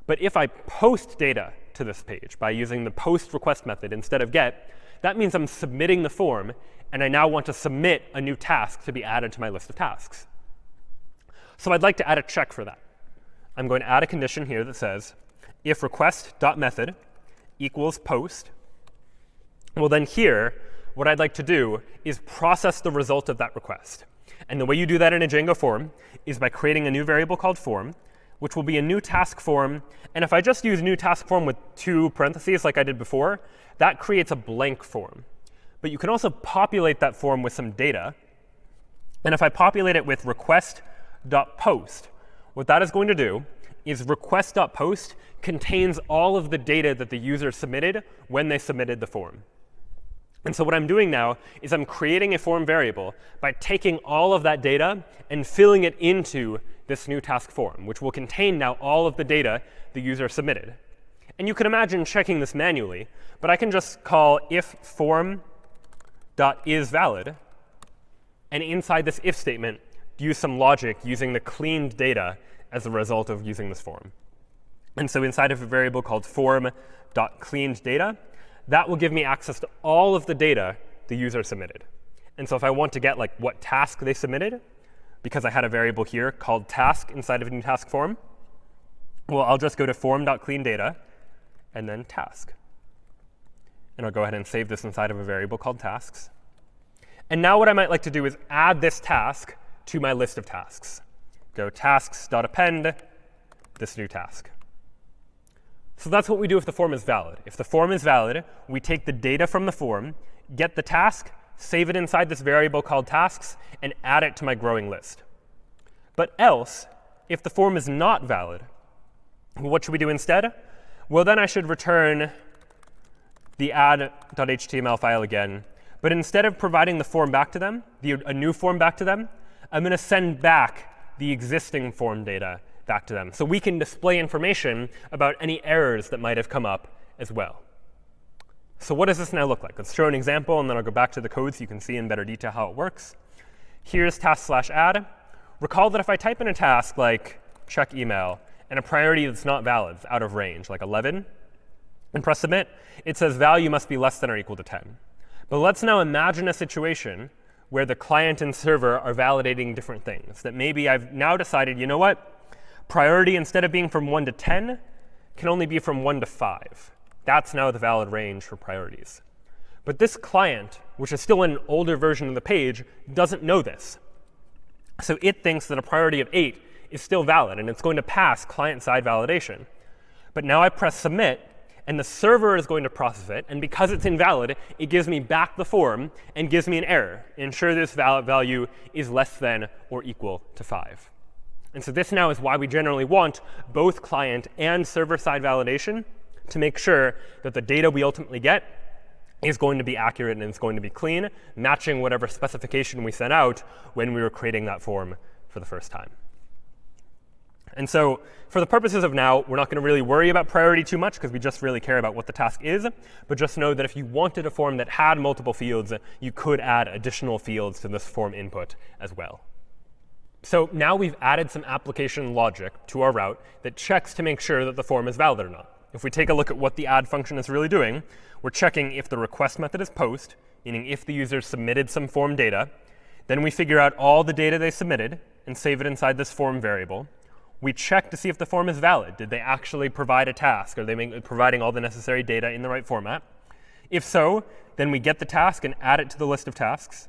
But if I post data to this page by using the post request method instead of get, that means I'm submitting the form, and I now want to submit a new task to be added to my list of tasks. So I'd like to add a check for that. I'm going to add a condition here that says, if request.method equals post, well then here, what I'd like to do is process the result of that request. And the way you do that in a Django form is by creating a new variable called form, which will be a new task form. And if I just use new task form with 2 parentheses like I did before, that creates a blank form. But you can also populate that form with some data. And if I populate it with request.post, what that is going to do is request.post contains all of the data that the user submitted when they submitted the form. And so what I'm doing now is I'm creating a form variable by taking all of that data and filling it into this new task form, which will contain now all of the data the user submitted. And you can imagine checking this manually, but I can just call if form.isValid, and inside this if statement, use some logic using the cleaned data as a result of using this form. And so inside of a variable called form.cleanedData, that will give me access to all of the data the user submitted. And so if I want to get like what task they submitted, because I had a variable here called task inside of a new task form, well, I'll just go to form.cleanedData and then task. And I'll go ahead and save this inside of a variable called tasks. And now what I might like to do is add this task to my list of tasks. Go tasks.append this new task. So that's what we do if the form is valid. If the form is valid, we take the data from the form, get the task, save it inside this variable called tasks, and add it to my growing list. But else, if the form is not valid, what should we do instead? Well, then I should return the add.html file again. But instead of providing the form back to them, a new form back to them, I'm going to send back the existing form data back to them. So we can display information about any errors that might have come up as well. So what does this now look like? Let's show an example, and then I'll go back to the code so you can see in better detail how it works. Here's task/add. Recall that if I type in a task like check email and a priority that's not valid, it's out of range, like 11, and press submit, it says value must be less than or equal to 10. But let's now imagine a situation where the client and server are validating different things. That maybe I've now decided, you know what? Priority, instead of being from 1 to 10, can only be from 1 to 5. That's now the valid range for priorities. But this client, which is still an older version of the page, doesn't know this. So it thinks that a priority of 8 is still valid, and it's going to pass client-side validation. But now I press submit, and the server is going to process it. And because it's invalid, it gives me back the form and gives me an error. Ensure this value is less than or equal to 5. And so this now is why we generally want both client and server-side validation to make sure that the data we ultimately get is going to be accurate and it's going to be clean, matching whatever specification we sent out when we were creating that form for the first time. And so for the purposes of now, we're not going to really worry about priority too much because we just really care about what the task is. But just know that if you wanted a form that had multiple fields, you could add additional fields to this form input as well. So now we've added some application logic to our route that checks to make sure that the form is valid or not. If we take a look at what the add function is really doing, we're checking if the request method is post, meaning if the user submitted some form data. Then we figure out all the data they submitted and save it inside this form variable. We check to see if the form is valid. Did they actually provide a task? Are they providing all the necessary data in the right format? If so, then we get the task and add it to the list of tasks.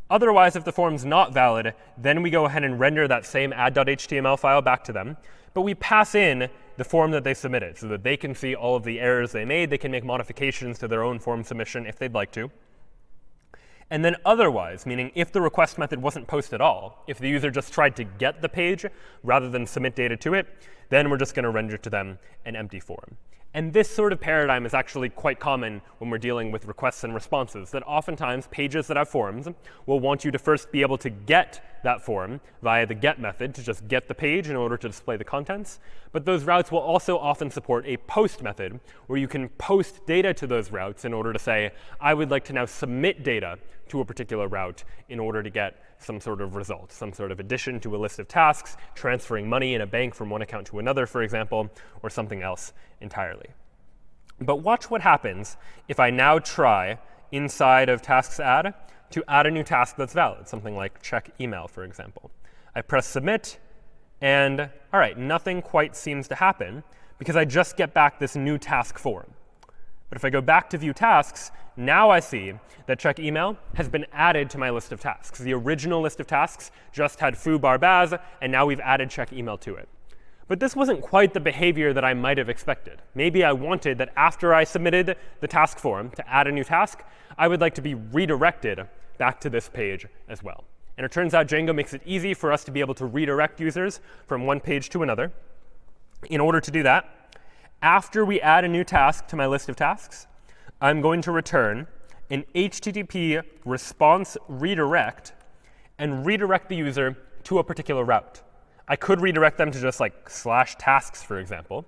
Otherwise, if the form's not valid, then we go ahead and render that same add.html file back to them. But we pass in the form that they submitted so that they can see all of the errors they made. They can make modifications to their own form submission if they'd like to. And then otherwise, meaning if the request method wasn't post at all, if the user just tried to get the page rather than submit data to it, then we're just going to render to them an empty form. And this sort of paradigm is actually quite common when we're dealing with requests and responses, that oftentimes pages that have forms will want you to first be able to get that form via the get method to just get the page in order to display the contents. But those routes will also often support a post method where you can post data to those routes in order to say, I would like to now submit data to a particular route in order to get some sort of result, some sort of addition to a list of tasks, transferring money in a bank from one account to another, for example, or something else entirely. But watch what happens if I now try inside of tasks add to add a new task that's valid, something like check email, for example. I press submit, and all right, nothing quite seems to happen because I just get back this new task form. But if I go back to view tasks, now I see that check email has been added to my list of tasks. The original list of tasks just had foo bar baz, and now we've added check email to it. But this wasn't quite the behavior that I might have expected. Maybe I wanted that after I submitted the task form to add a new task, I would like to be redirected back to this page as well. And it turns out Django makes it easy for us to be able to redirect users from one page to another. In order to do that, after we add a new task to my list of tasks, I'm going to return an HTTP response redirect and redirect the user to a particular route. I could redirect them to just like /tasks, for example.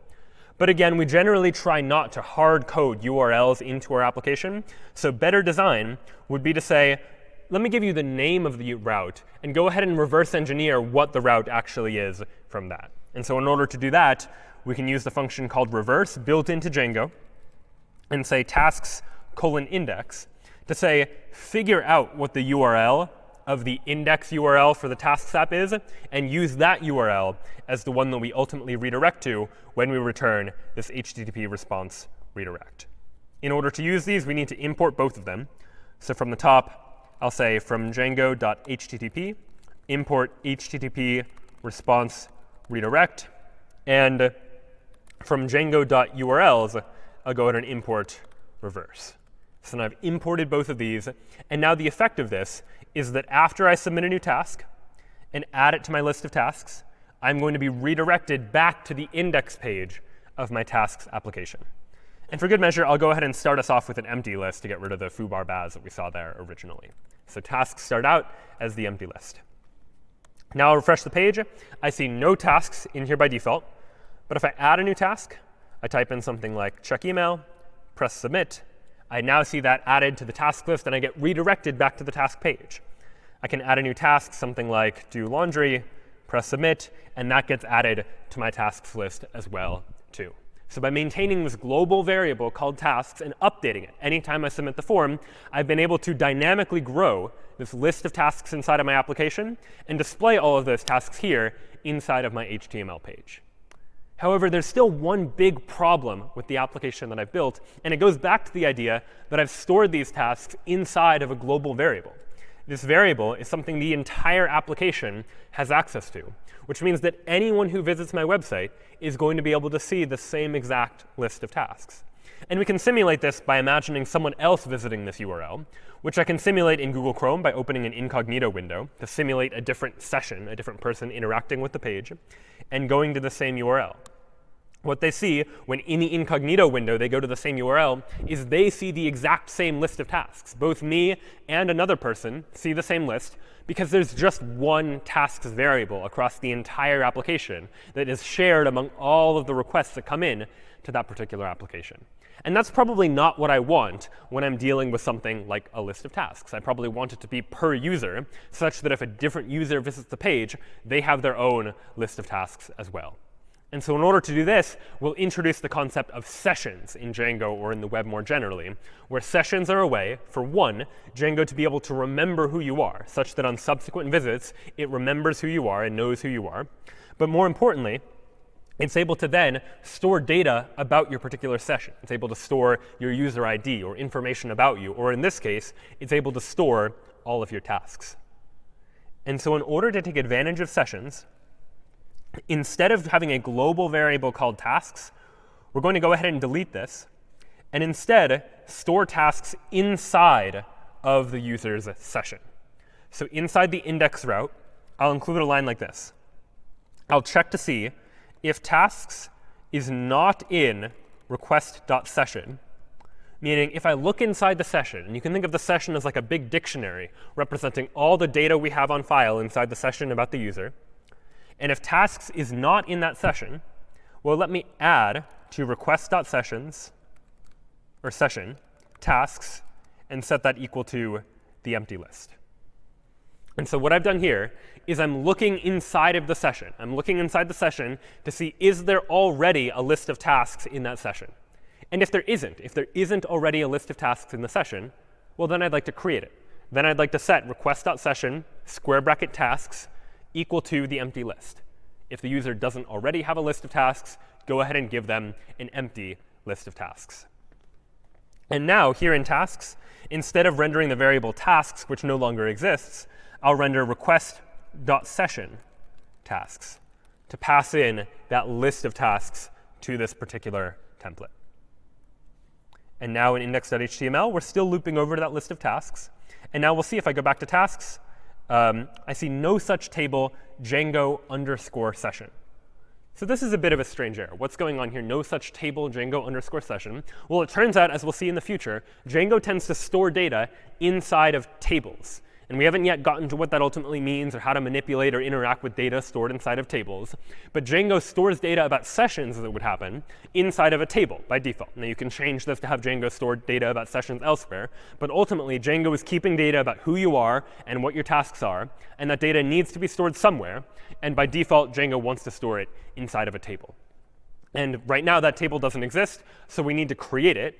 But again, we generally try not to hard code URLs into our application. So better design would be to say, let me give you the name of the route and go ahead and reverse engineer what the route actually is from that. And so in order to do that, we can use the function called reverse built into Django and say tasks:index to say figure out what the URL of the index URL for the tasks app is, and use that URL as the one that we ultimately redirect to when we return this HTTP response redirect. In order to use these, we need to import both of them. So from the top, I'll say from Django.http, import HTTP response redirect. And from Django.urls, I'll go ahead and import reverse. So now I've imported both of these. And now the effect of this is that after I submit a new task and add it to my list of tasks, I'm going to be redirected back to the index page of my tasks application. And for good measure, I'll go ahead and start us off with an empty list to get rid of the foobar baz that we saw there originally. So tasks start out as the empty list. Now I'll refresh the page. I see no tasks in here by default. But if I add a new task, I type in something like check email, press submit. I now see that added to the task list, and I get redirected back to the task page. I can add a new task, something like do laundry, press submit, and that gets added to my tasks list as well, too. So by maintaining this global variable called tasks and updating it anytime I submit the form, I've been able to dynamically grow this list of tasks inside of my application and display all of those tasks here inside of my HTML page. However, there's still one big problem with the application that I've built, and it goes back to the idea that I've stored these tasks inside of a global variable. This variable is something the entire application has access to, which means that anyone who visits my website is going to be able to see the same exact list of tasks. And we can simulate this by imagining someone else visiting this URL, which I can simulate in Google Chrome by opening an incognito window to simulate a different session, a different person interacting with the page, and going to the same URL. What they see when in the incognito window they go to the same URL is they see the exact same list of tasks. Both me and another person see the same list because there's just one tasks variable across the entire application that is shared among all of the requests that come in to that particular application. And that's probably not what I want when I'm dealing with something like a list of tasks. I probably want it to be per user, such that if a different user visits the page, they have their own list of tasks as well. And so in order to do this, we'll introduce the concept of sessions in Django or in the web more generally, where sessions are a way, for one, Django to be able to remember who you are, such that on subsequent visits, it remembers who you are and knows who you are. But more importantly, it's able to then store data about your particular session. It's able to store your user ID or information about you. Or in this case, it's able to store all of your tasks. And so in order to take advantage of sessions, instead of having a global variable called tasks, we're going to go ahead and delete this, and instead store tasks inside of the user's session. So inside the index route, I'll include a line like this. I'll check to see if tasks is not in request.session, meaning if I look inside the session, and you can think of the session as like a big dictionary representing all the data we have on file inside the session about the user. And if tasks is not in that session, well, let me add to request.sessions, or session, tasks, and set that equal to the empty list. And so what I've done here is I'm looking inside of the session. I'm looking inside the session to see, is there already a list of tasks in that session? And if there isn't already a list of tasks in the session, well, then I'd like to create it. Then I'd like to set request.session, square bracket tasks, equal to the empty list. If the user doesn't already have a list of tasks, go ahead and give them an empty list of tasks. And now, here in tasks, instead of rendering the variable tasks, which no longer exists, I'll render request.session tasks to pass in that list of tasks to this particular template. And now in index.html, we're still looping over to that list of tasks. And now we'll see if I go back to tasks, I see no such table Django_session. So this is a bit of a strange error. What's going on here? No such table Django_session. Well, it turns out, as we'll see in the future, Django tends to store data inside of tables. And we haven't yet gotten to what that ultimately means or how to manipulate or interact with data stored inside of tables. But Django stores data about sessions that would happen inside of a table by default. Now, you can change this to have Django store data about sessions elsewhere. But ultimately, Django is keeping data about who you are and what your tasks are. And that data needs to be stored somewhere. And by default, Django wants to store it inside of a table. And right now, that table doesn't exist. So we need to create it.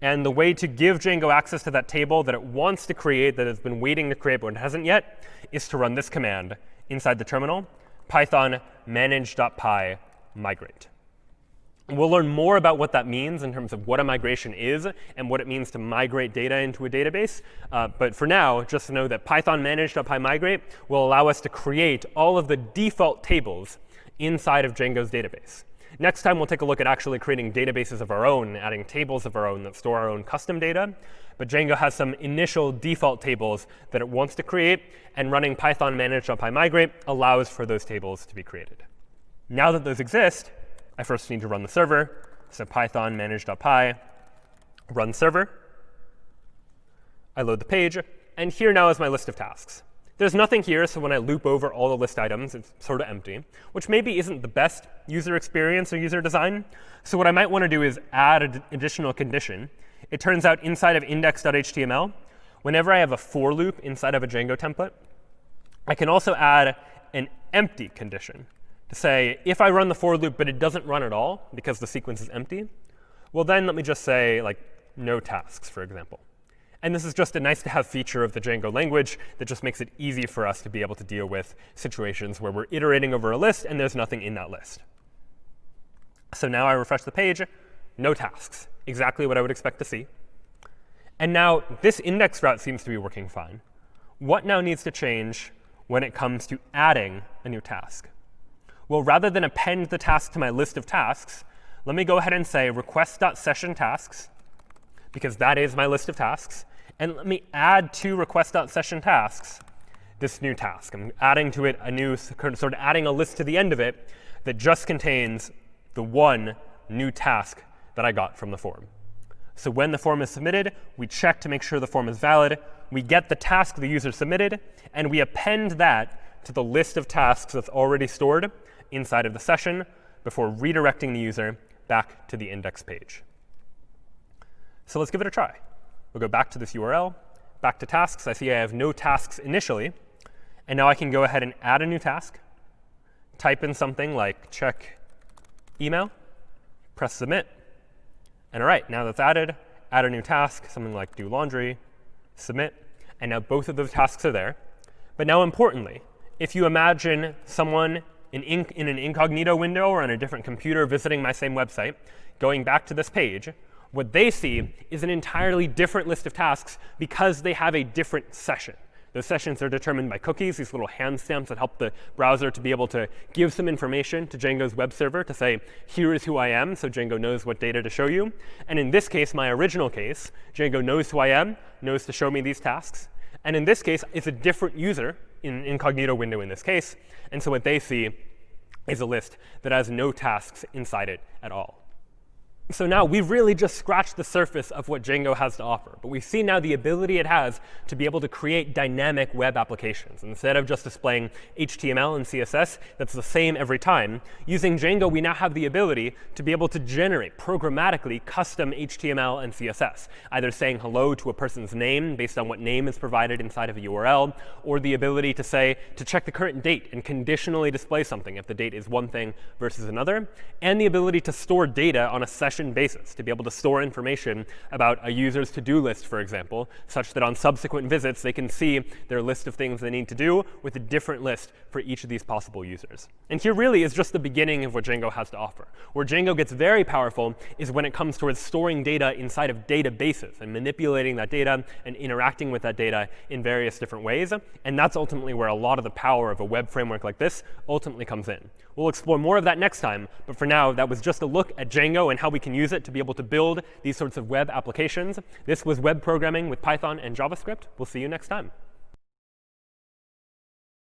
And the way to give Django access to that table that it wants to create, that it's been waiting to create but it hasn't yet, is to run this command inside the terminal, python manage.py migrate. And we'll learn more about what that means in terms of what a migration is and what it means to migrate data into a database. But for now, just know that python manage.py migrate will allow us to create all of the default tables inside of Django's database. Next time, we'll take a look at actually creating databases of our own, adding tables of our own that store our own custom data. But Django has some initial default tables that it wants to create, and running python manage.py migrate allows for those tables to be created. Now that those exist, I first need to run the server. So python manage.py run server. I load the page. And here now is my list of tasks. There's nothing here, so when I loop over all the list items, it's sort of empty, which maybe isn't the best user experience or user design. So what I might want to do is add an additional condition. It turns out inside of index.html, whenever I have a for loop inside of a Django template, I can also add an empty condition to say, if I run the for loop, but it doesn't run at all because the sequence is empty, well, then let me just say, like, no tasks, for example. And this is just a nice-to-have feature of the Django language that just makes it easy for us to be able to deal with situations where we're iterating over a list and there's nothing in that list. So now I refresh the page, no tasks, exactly what I would expect to see. And now this index route seems to be working fine. What now needs to change when it comes to adding a new task? Well, rather than append the task to my list of tasks, let me go ahead and say request.sessionTasks, because that is my list of tasks. And let me add to request.sessionTasks this new task. I'm adding to it a new, sort of adding a list to the end of it that just contains the one new task that I got from the form. So when the form is submitted, we check to make sure the form is valid. We get the task the user submitted, and we append that to the list of tasks that's already stored inside of the session before redirecting the user back to the index page. So let's give it a try. We'll go back to this URL, back to tasks. I see I have no tasks initially. And now I can go ahead and add a new task, type in something like check email, press submit. And all right, now that's added, add a new task, something like do laundry, submit. And now both of those tasks are there. But now importantly, if you imagine someone in an incognito window or on a different computer visiting my same website, going back to this page, what they see is an entirely different list of tasks because they have a different session. Those sessions are determined by cookies, these little hand stamps that help the browser to be able to give some information to Django's web server to say, here is who I am, so Django knows what data to show you. And in this case, my original case, Django knows who I am, knows to show me these tasks. And in this case, it's a different user in an incognito window in this case. And so what they see is a list that has no tasks inside it at all. So now we've really just scratched the surface of what Django has to offer. But we see now the ability it has to be able to create dynamic web applications. Instead of just displaying HTML and CSS that's the same every time, using Django, we now have the ability to be able to generate programmatically custom HTML and CSS, either saying hello to a person's name based on what name is provided inside of a URL, or the ability to say to check the current date and conditionally display something if the date is one thing versus another, and the ability to store data on a session basis, to be able to store information about a user's to-do list, for example, such that on subsequent visits they can see their list of things they need to do with a different list for each of these possible users. And here really is just the beginning of what Django has to offer. Where Django gets very powerful is when it comes towards storing data inside of databases and manipulating that data and interacting with that data in various different ways. And that's ultimately where a lot of the power of a web framework like this ultimately comes in. We'll explore more of that next time. But for now, that was just a look at Django and how we can use it to be able to build these sorts of web applications. This was web programming with Python and JavaScript. We'll see you next time.